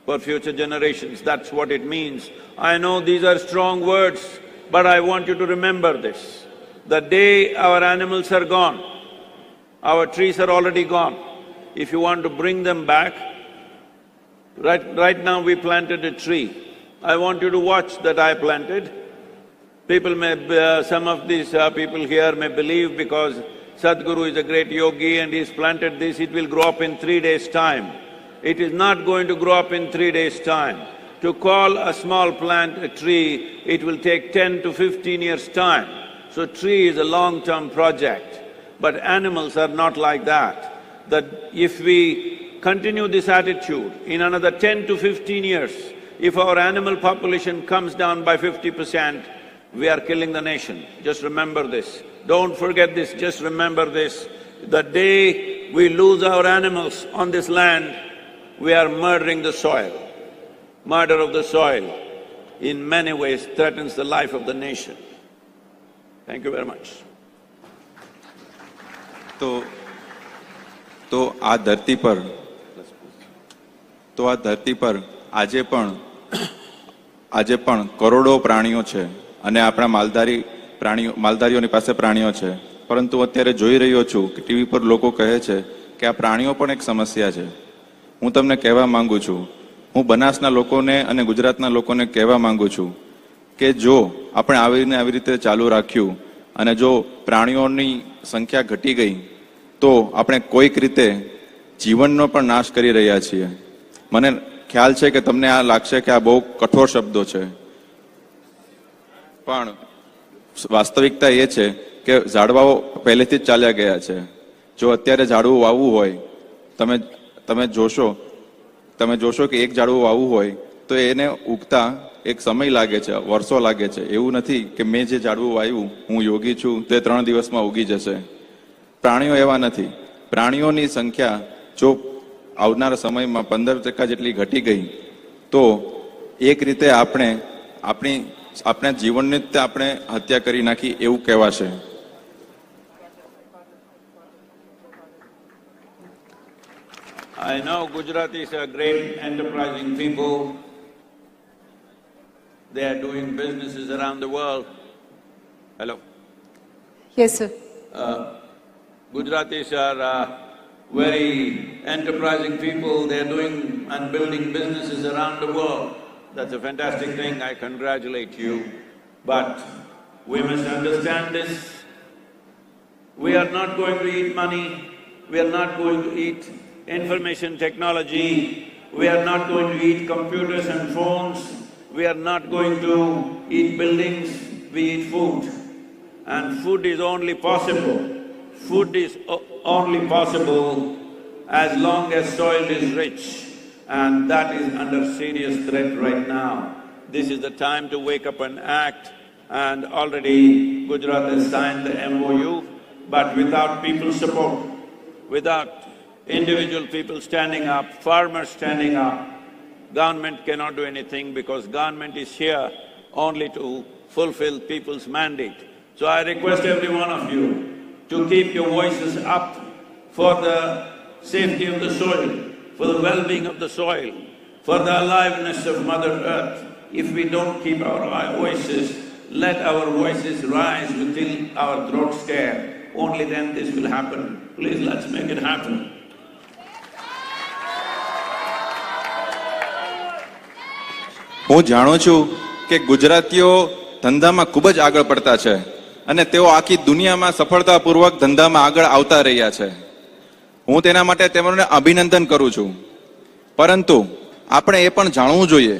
for future generations. That's what it means. I know these are strong words, but I want you to remember this. The day our animals are gone, our trees are already gone. If you want to bring them back, right now we planted a tree. I want you to watch that I planted. People may… some of these people here may believe because Sadhguru is a great yogi and he's planted this, it will grow up in 3 days' time. It is not going to grow up in 3 days' time. To call a small plant a tree, it will take 10 to 15 years' time. So tree is a long-term project, but animals are not like that. That if we continue this attitude, in another 10 to 15 years, if our animal population comes down by 50%, we are killing the nation. Just remember this. Don't forget this, just remember this. The day we lose our animals on this land, we are murdering the soil. Murder of the soil, in many ways, threatens the life of the nation. Thank you very much. તો આ ધરતી પર આજે પણ કરોડો પ્રાણીઓ છે, અને આપણા માલધારીઓની પાસે પ્રાણીઓ છે. પરંતુ અત્યારે જોઈ રહ્યો છું કે ટીવી પર લોકો કહે છે કે આ પ્રાણીઓ પણ એક સમસ્યા છે. હું તમને કહેવા માંગુ છું, હું બનાસના લોકોને અને ગુજરાતના લોકોને કહેવા માંગુ છું કે જો આપણે આવી રીતે ચાલુ રાખ્યું અને જો પ્રાણીઓની સંખ્યા ઘટી ગઈ, તો આપણે કોઈક રીતે જીવનનો પણ નાશ કરી રહ્યા છીએ. મને ખ્યાલ છે કે તમને આ લાગશે કે આ બહુ કઠોર શબ્દો છે, પણ વાસ્તવિકતા એ છે કે ઝાડવાઓ પહેલેથી જ ચાલ્યા ગયા છે. જો અત્યારે ઝાડવું વાવવું હોય, તમે જોશો કે એક ઝાડવું વાવવું હોય તો એને ઉગતા એક સમય લાગે છે, વર્ષો લાગે છે. એવું નથી કે મેં જે ઝાડવું વાવ્યું, હું યોગી છું, તે 3 દિવસમાં ઉગી જશે. પ્રાણીઓ એવા નથી. પ્રાણીઓની સંખ્યા જો આવનારા સમયમાં 15% જેટલી ઘટી ગઈ, તો એક રીતે આપણા જીવનની જ આપણે હત્યા કરી નાખી એવું કહેવાશે. I know Gujaratis are great enterprising people. They are doing businesses around the world. Hello? Yes, sir. Gujaratis are very enterprising people. They are doing and building businesses around the world. That's a fantastic thing. I congratulate you. But we must understand this. We are not going to eat money. We are not going to eat information technology. We are not going to eat computers and phones. We are not going to eat buildings. We eat food. And food is only possible. Food is only possible as long as soil is rich. And that is under serious threat right now. This is the time to wake up and act. And already Gujarat has signed the MOU, but without people's support, without individual people standing up, farmers standing up, Government cannot do anything because government is here only to fulfill people's mandate. So I request every one of you to keep your voices up for the safety of the soil, for the well-being of the soil, for the aliveness of Mother Earth. If we don't keep our voices, let our voices rise until our throats tear. Only then this will happen. Please, let's make it happen. હું જાણું છું કે ગુજરાતીઓ ધંધામાં ખૂબ જ આગળ પડતા છે અને તેઓ આખી દુનિયામાં સફળતાપૂર્વક ધંધામાં આગળ આવતા રહ્યા છે. હું તેના માટે તેમને અભિનંદન કરું છું. પરંતુ આપણે એ પણ જાણવું જોઈએ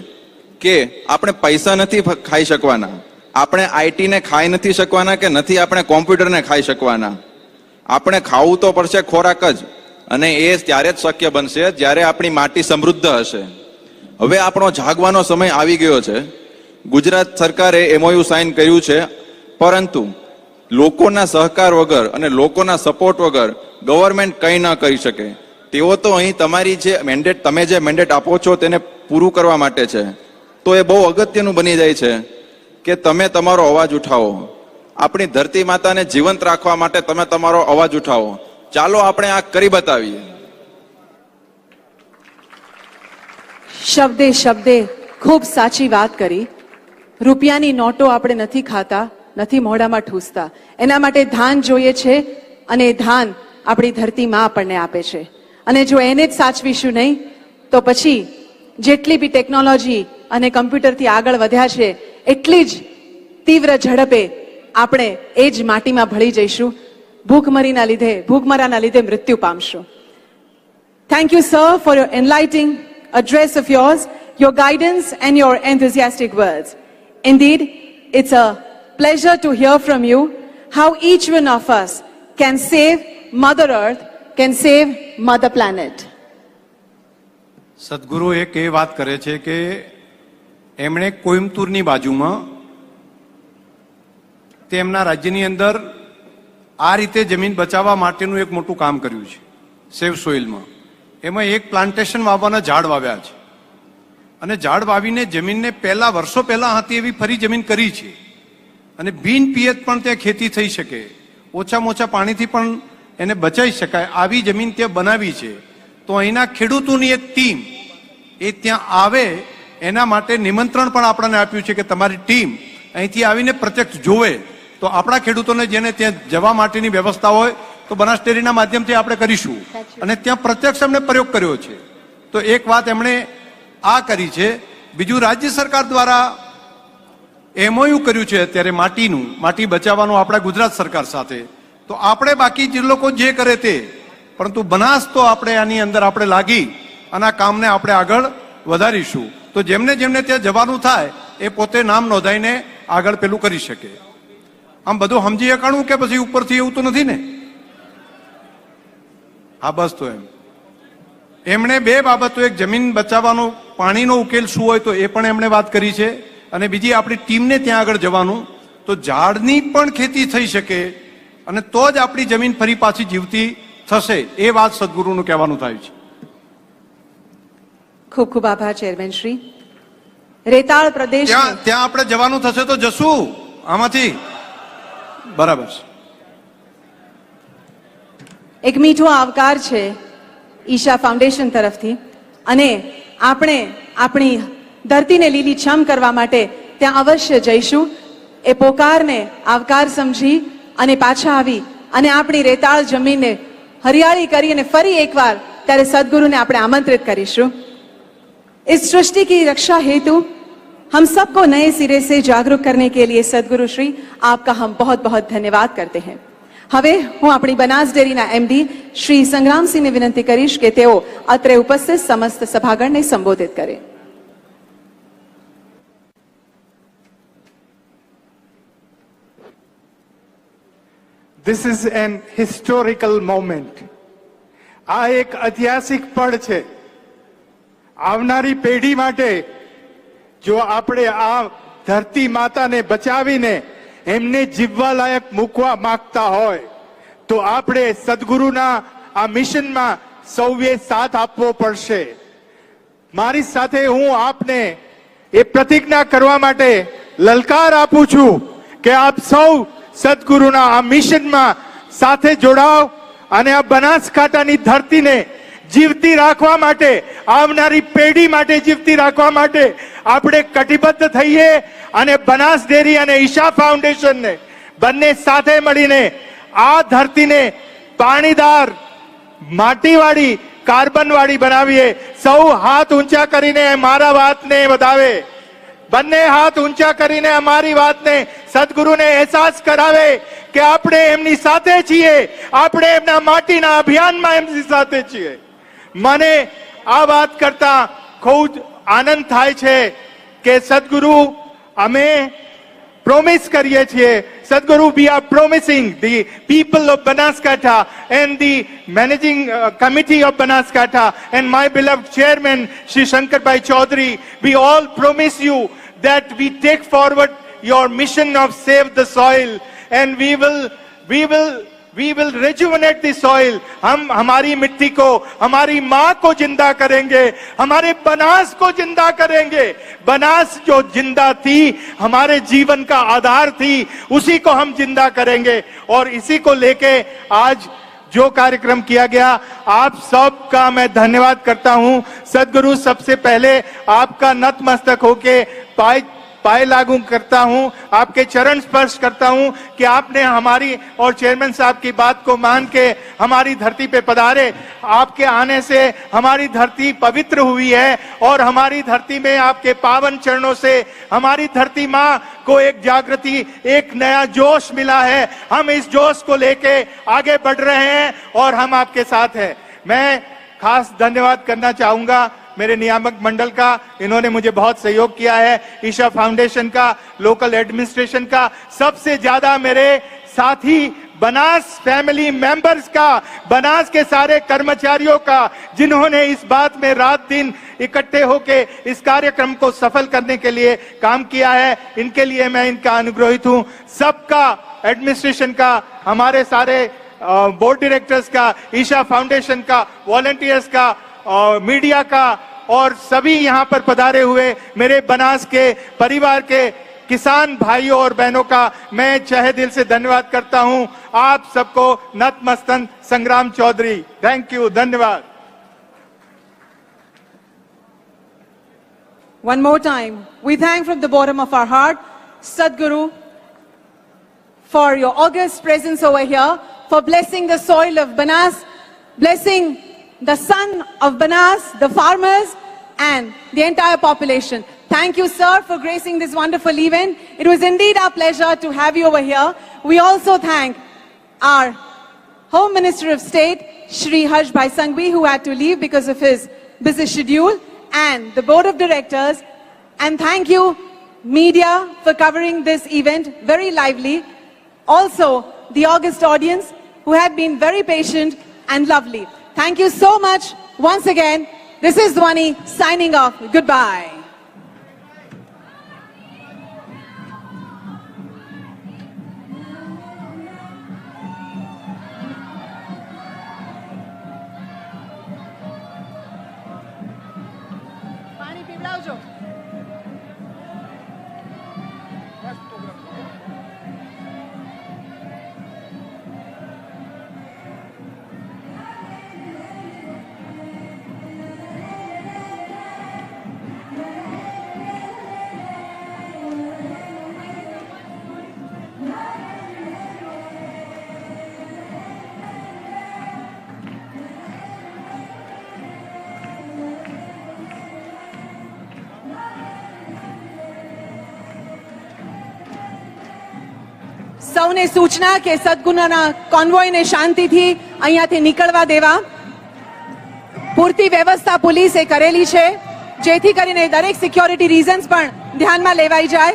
કે આપણે પૈસા નથી ખાઈ શકવાના, આપણે આઈટીને ખાઈ નથી શકવાના કે નથી આપણે કોમ્પ્યુટરને ખાઈ શકવાના. આપણે ખાવું તો પડશે ખોરાક જ, અને એ ત્યારે જ શક્ય બનશે જ્યારે આપણી માટી સમૃદ્ધ હશે. હવે આપણો જાગવાનો સમય આવી ગયો છે. ગુજરાત સરકારે MOU સાઇન કર્યું છે, પરંતુ લોકોના સહકાર વગર અને લોકોના સપોર્ટ વગર ગવર્મેન્ટ કંઈ ન કરી શકે. તેઓ તો અહીં તમારી જે મેન્ડેટ, તમે જે મેન્ડેટ આપો છો તેને પૂરું કરવા માટે છે. તો એ બહુ અગત્યનું બની જાય છે કે તમે તમારો અવાજ ઉઠાવો. આપણી ધરતી માતાને જીવંત રાખવા માટે તમે તમારો અવાજ ઉઠાવો. ચાલો આપણે આ કરી બતાવીએ. શબ્દે શબ્દે ખૂબ સાચી વાત કરી. રૂપિયાની નોટો આપણે નથી ખાતા, નથી મોઢામાં ઠૂસતા. એના માટે ધાન જોઈએ છે, અને એ ધાન આપણી ધરતી માં આપણને આપે છે. અને જો એને જ સાચવીશું નહીં તો પછી જેટલી બી ટેકનોલોજી અને કમ્પ્યુટરથી આગળ વધ્યા છે એટલી જ તીવ્ર ઝડપે આપણે એ જ માટીમાં ભળી જઈશું. ભૂખમરાના લીધે મૃત્યુ પામશું. Thank you sir for your enlightening address of yours, your guidance and your enthusiastic words. Indeed, it's a pleasure to hear from you how each one of us can save Mother Earth, can save Mother Planet. સદગુરુ એક એ વાત કરે છે કે એમણે કોઈમ્બતુરની બાજુમાં તેમના રાજ્યની અંદર આ રીતે જમીન બચાવવા માટેનું એક મોટું કામ કર્યું છે, સેવ સોઇલમાં. એમાં એક પ્લાન્ટેશન વાવવાના ઝાડ વાવ્યા છે, અને ઝાડ વાવીને જમીનને વર્ષો પહેલા હતી એવી ફરી જમીન કરી છે. અને બિન પિયત પણ ત્યાં ખેતી થઈ શકે, ઓછામાં ઓછા પાણીથી પણ એને બચાવી શકાય આવી જમીન ત્યાં બનાવી છે. તો અહીંના ખેડૂતોની એક ટીમ એ ત્યાં આવે એના માટે નિમંત્રણ પણ આપણને આપ્યું છે કે તમારી ટીમ અહીંથી આવીને પ્રત્યક્ષ જોવે. તો આપણા ખેડૂતોને જેને ત્યાં જવા માટેની વ્યવસ્થા હોય તો બનાસ ડેરીના માધ્યમથી આપણે કરીશું. અને ત્યાં પ્રત્યક્ષ એમણે પ્રયોગ કર્યો છે. તો એક વાત એમણે આ કરી છે. બીજું, રાજ્ય સરકાર દ્વારા MOU કર્યું છે અત્યારે માટી બચાવવાનું આપણા ગુજરાત સરકાર સાથે. તો આપણે બાકી જે લોકો જે કરે તે, પરંતુ બનાસ તો આપણે આની અંદર આપણે લાગી અને આ કામને આપણે આગળ વધારીશું. તો જેમને ત્યાં જવાનું થાય એ પોતે નામ નોંધાઈને આગળ પેલું કરી શકે. આમ બધું સમજી શકાણું કે પછી ઉપરથી એવું તો નથી ને? હા, બસ. તો એમણે બે બાબતો, એક જમીન બચાવવાનો પાણીનો ઉકેલ શું હોય તો એ પણ એમણે વાત કરી છે, અને બીજી આપણી ટીમને ત્યાં આગળ જવાનું. તો ઝાડની પણ ખેતી થઈ શકે અને તો જ આપણી જમીન ફરી પાછી જીવતી થશે, એ વાત સદગુરુનું કહેવાનું થાય છે. ખૂબ ખૂબ આભાર ચેરમેન શ્રી. રેતાળ પ્રદેશ ત્યાં આપણે જવાનું થશે તો જશું આમાંથી. બરાબર છે. એક મીઠો આવકાર છે ઈશા ફાઉન્ડેશન તરફથી, અને આપણે આપણી ધરતીને લીલીછમ કરવા માટે ત્યાં અવશ્ય જઈશું. એ પોકારને આવકાર સમજી અને પાછા આવી અને આપણી રેતાળ જમીનને હરિયાળી કરી અને ફરી એકવાર ત્યારે સદગુરુને આપણે આમંત્રિત કરીશું. इस सृष्टि की रक्षा हेतु हम सबको नए सिरे से जागरूक करने के लिए सदगुरु श्री आपका हम बहुत बहुत धन्यवाद करते हैं. હવે હું આપણી બનાસ ડેરીના MD શ્રી સંગ્રામસિંહને વિનંતી કરીશ કે તેઓ અત્રે ઉપસ્થિત સમસ્ત સભાગણને સંબોધિત કરે. This is an historical moment. આ એક ઐતિહાસિક પળ છે. આવનારી પેઢી માટે જો આપણે આ ધરતી માતાને બચાવીને એમને જીવવા લાયક મૂકવા માંગતા હોય તો આપણે સદગુરુના આ મિશનમાં સૌએ સાથ આપવો પડશે. મારી સાથે હું આપને એ પ્રતિજ્ઞા કરવા માટે લલકાર આપું છું કે આપ સૌ સદગુરુના આ મિશનમાં સાથે જોડાઓ અને આ બનાસકાંઠાની ધરતીને જીવતી રાખવા માટે, આવનારી પેઢી માટે જીવતી રાખવા માટે આપણે કટિબદ્ધ થઈએ અને બનાસ ડેરી અને ઈશા ફાઉન્ડેશનને બંને સાથે મળીને આ ધરતીને પાણીદાર, માટીવાળી, કાર્બનવાળી બનાવીએ. સૌ હાથ ઊંચા કરીને મારા વાતને વધાવે, બંને હાથ ઊંચા કરીને અમારી વાતને સદગુરુને અહેસાસ કરાવે કે આપણે એમની સાથે છીએ, આપણે એમના માટીના અભિયાનમાં એમની સાથે છીએ. મને આ વાત કરતા ખૂબ આનંદ થાય છે કે સદગુરુ અમે પ્રોમિસ કરીએ છીએ. Sadhguru, we are promising the people of Banaskantha and the managing committee of Banaskantha and my beloved chairman, Shri Shankarbai Chaudhary, we all promise you that we take forward your mission of save the soil and we will rejuvenate the soil. हम हमारी मिट्टी को, हमारी माँ को जिंदा करेंगे, हमारे बनास को जिंदा करेंगे. बनास जो जिंदा थी, हमारे जीवन का आधार थी, उसी को हम जिंदा करेंगे. और इसी को लेके आज जो कार्यक्रम किया गया, आप सबका मैं धन्यवाद करता हूं. सदगुरु, सबसे पहले आपका नतमस्तक होके पाए लागू करता हूं, आपके चरण स्पर्श करता हूं कि आपने हमारी और चेयरमैन साहब की बात को मान के हमारी धरती पे पधारे. आपके आने से हमारी धरती पवित्र हुई है और हमारी धरती में आपके पावन चरणों से हमारी धरती माँ को एक जागृति, एक नया जोश मिला है. हम इस जोश को लेके आगे बढ़ रहे हैं और हम आपके साथ हैं. मैं खास धन्यवाद करना चाहूंगा मेरे नियामक मंडल का, इन्होंने मुझे बहुत सहयोग किया है. ईशा फाउंडेशन का, लोकल एडमिनिस्ट्रेशन का, सबसे ज्यादा मेरे साथी बनास फैमिली मेंबर्स का, बनास के सारे कर्मचारियों का, जिन्होंने इस बात में रात दिन इकट्ठे होके इस कार्यक्रम को सफल करने के लिए काम किया है. इनके लिए मैं इनका अनुग्रहित हूं. सबका, एडमिनिस्ट्रेशन का, हमारे सारे बोर्ड डायरेक्टर्स का, ईशा फाउंडेशन का, वॉलंटियर्स का, मीडिया का और सभी यहाँ पर पधारे हुए मेरे बनास के परिवार के किसान भाइयों और बहनों का मैं तहे दिल से धन्यवाद करता हूँ. आप सबको नतमस्तक संग्राम चौधरी. थैंक यू, धन्यवाद. One more time, we thank from the bottom of our heart Sadhguru for your august presence over here, for blessing the soil of Banas, blessing the son of Banas, the farmers and the entire population. Thank you, sir, for gracing this wonderful event. It was indeed our pleasure to have you over here. We also thank our Home Minister of State, Shri Harsh Bhai Sanghvi, who had to leave because of his busy schedule, and the Board of Directors. And thank you, media, for covering this event very lively. Also, the august audience, who had been very patient and lovely. Thank you so much once again. This is Dhwani signing off. Goodbye. પાણી પીવડાવજો. સૌને સૂચના કે સદગુરુના કોન્વોયને શાંતિથી અહીંયાથી નીકળવા દેવા. પૂરતી વ્યવસ્થા પોલીસે કરેલી છે, જેથી કરીને દરેક સિક્યોરિટી રીઝન્સ પણ ધ્યાનમાં લેવાઈ જાય.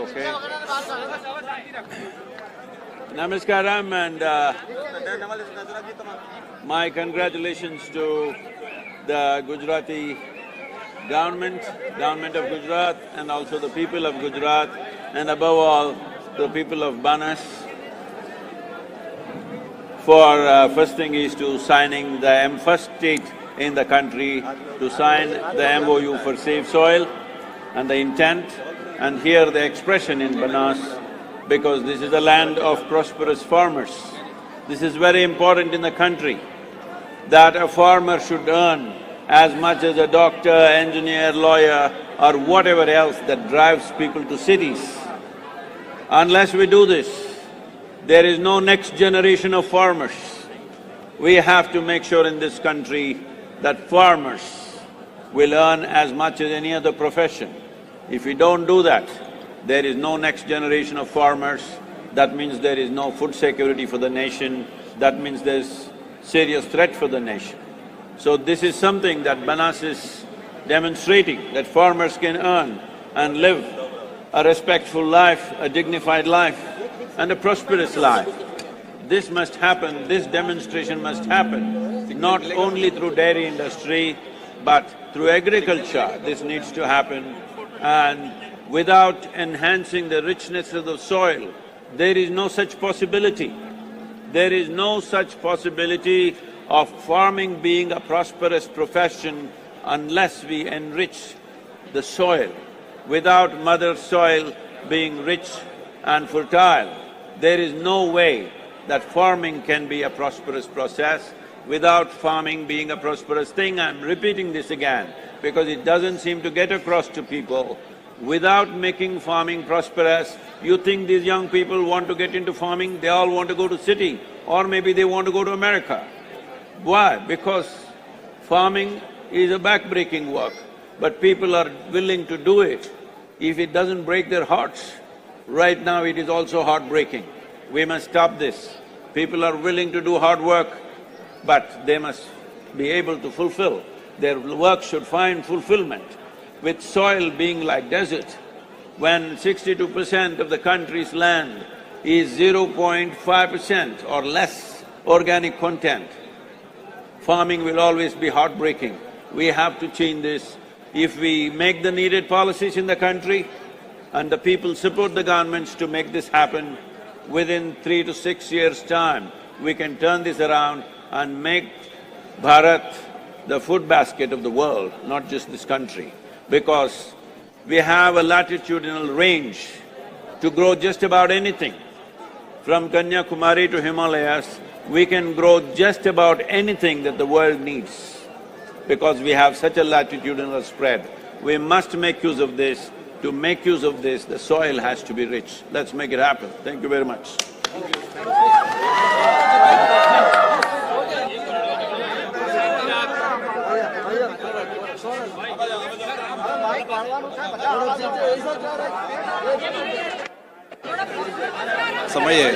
Okay. Namaskaram and my congratulations to the Gujarati government of Gujarat and also the people of Gujarat and above all the people of Banas for first thing is to signing the first state in the country to sign the MOU for safe soil and the intent, and here the expression in Banas, because this is the land of prosperous farmers. This is very important in the country, that a farmer should earn as much as a doctor, engineer, lawyer or whatever else that drives people to cities. Unless we do this, there is no next generation of farmers. We have to make sure in this country that farmers will earn as much as any other profession. If we don't do that, there is no next generation of farmers. That means there is no food security for the nation. That means there's serious threat for the nation. So this is something that Banas is demonstrating, that farmers can earn and live a respectful life, a dignified life and a prosperous life. This must happen, this demonstration must happen, not only through dairy industry, but through agriculture. This needs to happen, and without enhancing the richness of the soil, there is no such possibility. There is no such possibility of farming being a prosperous profession unless we enrich the soil. Without mother soil being rich and fertile, there is no way that farming can be a prosperous process. Without farming being a prosperous thing, I'm repeating this again because it doesn't seem to get across to people. Without making farming prosperous, you think these young people want to get into farming, they all want to go to city or maybe they want to go to America. Why? Because farming is a back-breaking work, but people are willing to do it if it doesn't break their hearts. Right now it is also heartbreaking. We must stop this. People are willing to do hard work, but they must be able to fulfill. Their work should find fulfillment. With soil being like desert, when 62% of the country's land is 0.5% or less organic content, farming will always be heartbreaking. We have to change this. If we make the needed policies in the country and the people support the governments to make this happen, within 3 to 6 years' time, we can turn this around and make Bharat the food basket of the world, not just this country. Because we have a latitudinal range to grow just about anything. From Kanyakumari to Himalayas, we can grow just about anything that the world needs. Because we have such a latitudinal spread, we must make use of this. To make use of this, the soil has to be rich. Let's make it happen. Thank you very much. સમયે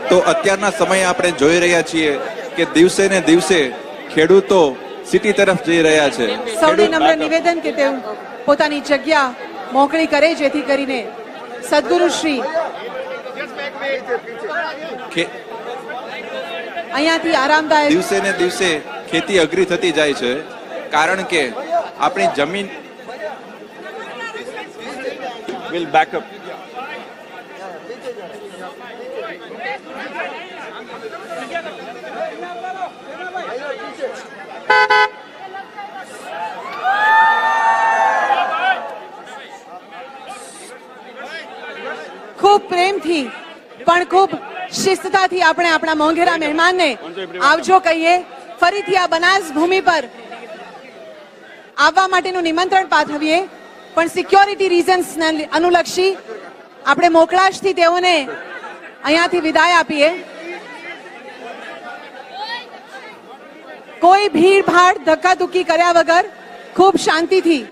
તો અત્યારના સમયે આપણે જોઈ રહ્યા છીએ કે દિવસે ને દિવસે ખેડૂતો સિટી તરફ જઈ રહ્યા છે. સૌને નમ્ર નિવેદન કે તેઓ પોતાની જગ્યા મોકળી કરે જેથી કરીને સદગુરુ શ્રી અહીંયાથી આરામદાયક દિવસે ને દિવસે ખેતી અઘરી થતી જાય છે કારણ કે આપણી જમીન We'll back up. ખૂબ પ્રેમથી પણ ખૂબ શિસ્તતાથી આપણે આપણા મોંઘેરા મહેમાનને આવજો કહીએ. ફરીથી આ બનાસ ભૂમિ પર આવવા માટેનું નિમંત્રણ પાઠવીએ, પણ સિક્યોરિટી રીઝન્સને અનુલક્ષી આપણે મોકળાશથી તેઓને અહીંયાથી વિદાય આપીએ. કોઈ ભીડ ભાડ ધક્કાધુક્કી કર્યા વગર ખૂબ શાંતિથી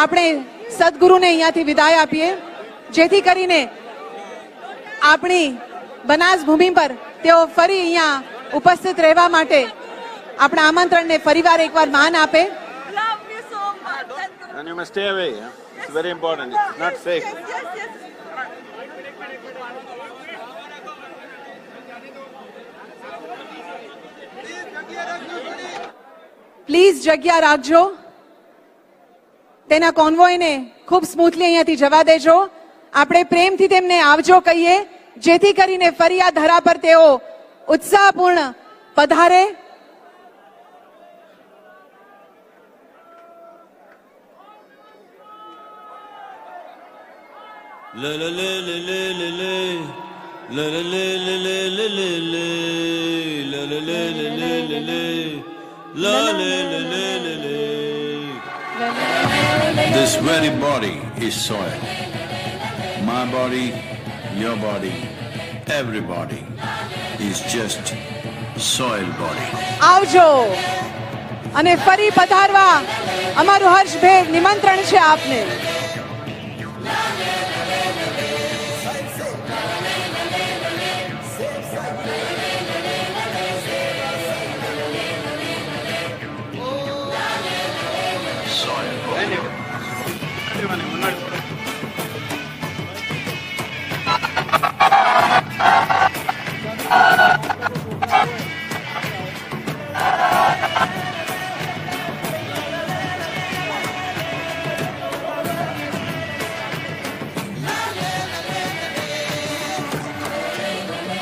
આપણે સદગુરુને અહીંયાથી વિદાય આપીએ, જેથી કરીને આપણી બનાસ ભૂમિ પર તેઓ ફરી અહીંયા ઉપસ્થિત રહેવા માટે આપણા આમંત્રણને ફરીવાર એકવાર માન આપે. And you must stay away, huh? It's very important, it's not safe. Please જગ્યા રાખજો. તેના કોન્વોયને ખૂબ સ્મૂથલી અહીંયાથી જવા દેજો. આપણે પ્રેમથી તેમને આવજો કહીએ, જેથી કરીને ફરી આ ધરા પર તેઓ ઉત્સાહપૂર્ણ પધારે. This very body is soil. My body, your body, everybody is just soil body. આવજો અને ફરી પધારવા અમારું હર્ષભેર નિમંત્રણ છે આપને.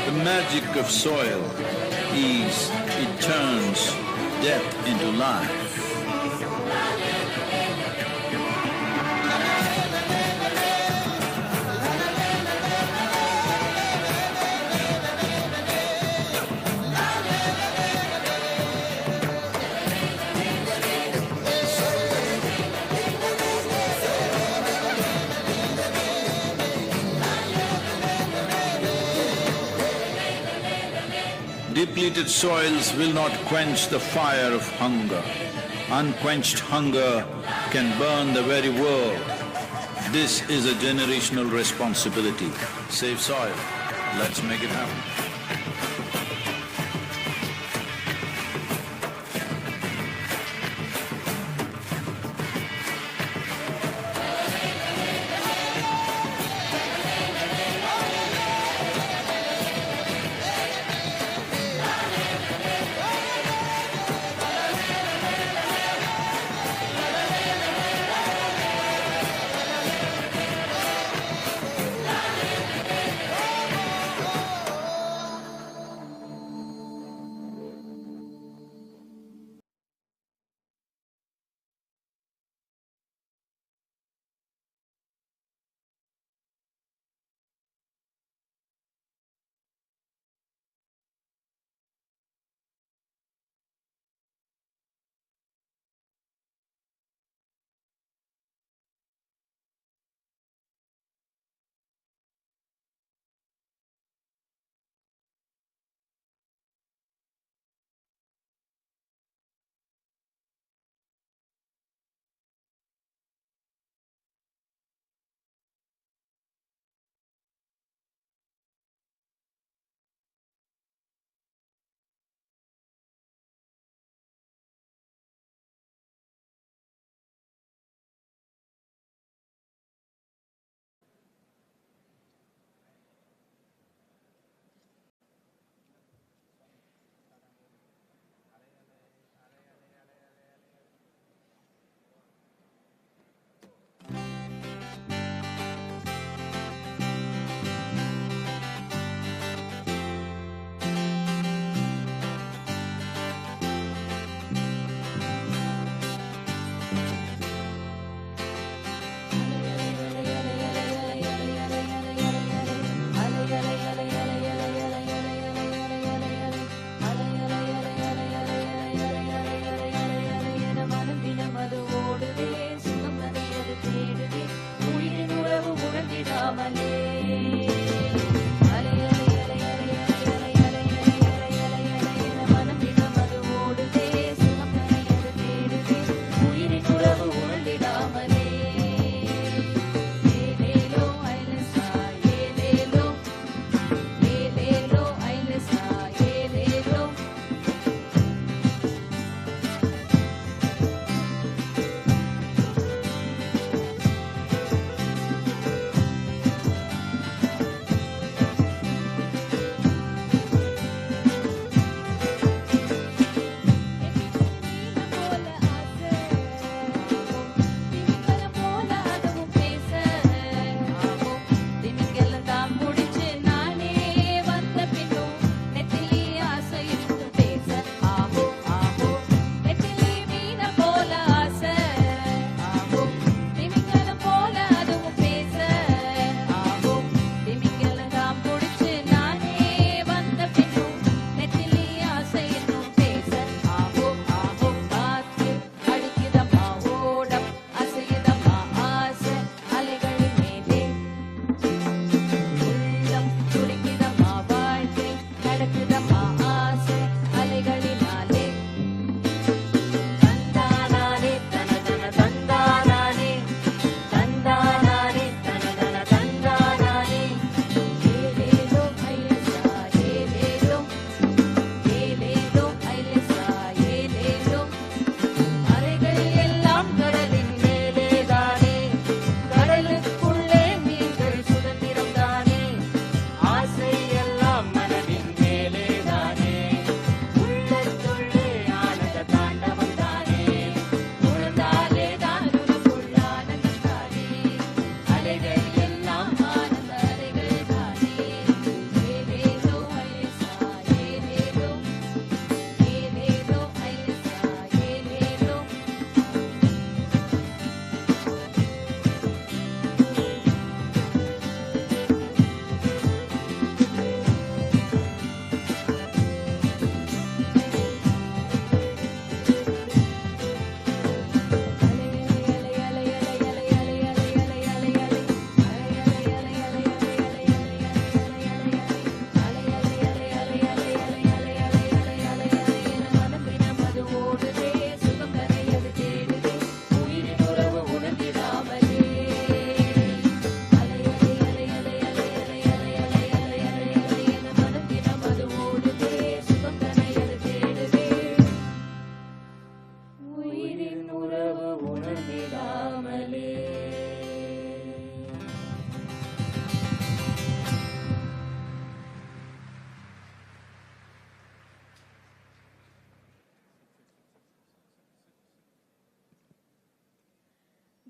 The magic of soil is it turns death into life. Depleted soils will not quench the fire of hunger. Unquenched hunger can burn the very world. This is a generational responsibility. Save soil. Let's make it happen.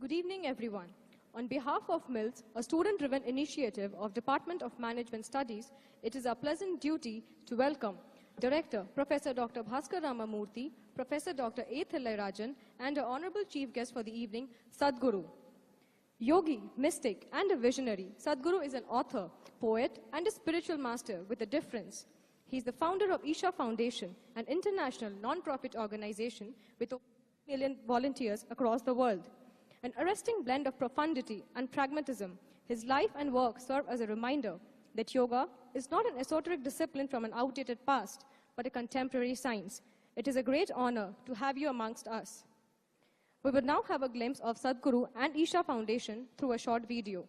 Good evening, everyone. On behalf of MILS, a student-driven initiative of Department of Management Studies, it is our pleasant duty to welcome Director Professor Dr. Bhaskar Ramamurthy, Professor Dr. A. Thillairajan, and our honorable chief guest for the evening, Sadhguru. Yogi, mystic, and a visionary, Sadhguru is an author, poet, and a spiritual master with a difference. He is the founder of Isha Foundation, an international non-profit organization with over 1 million volunteers across the world. An arresting blend of profundity and pragmatism, his life and work serve as a reminder that yoga is not an esoteric discipline from an outdated past, but a contemporary science. It is a great honor to have you amongst us. We will now have a glimpse of Sadhguru and Isha Foundation through a short video.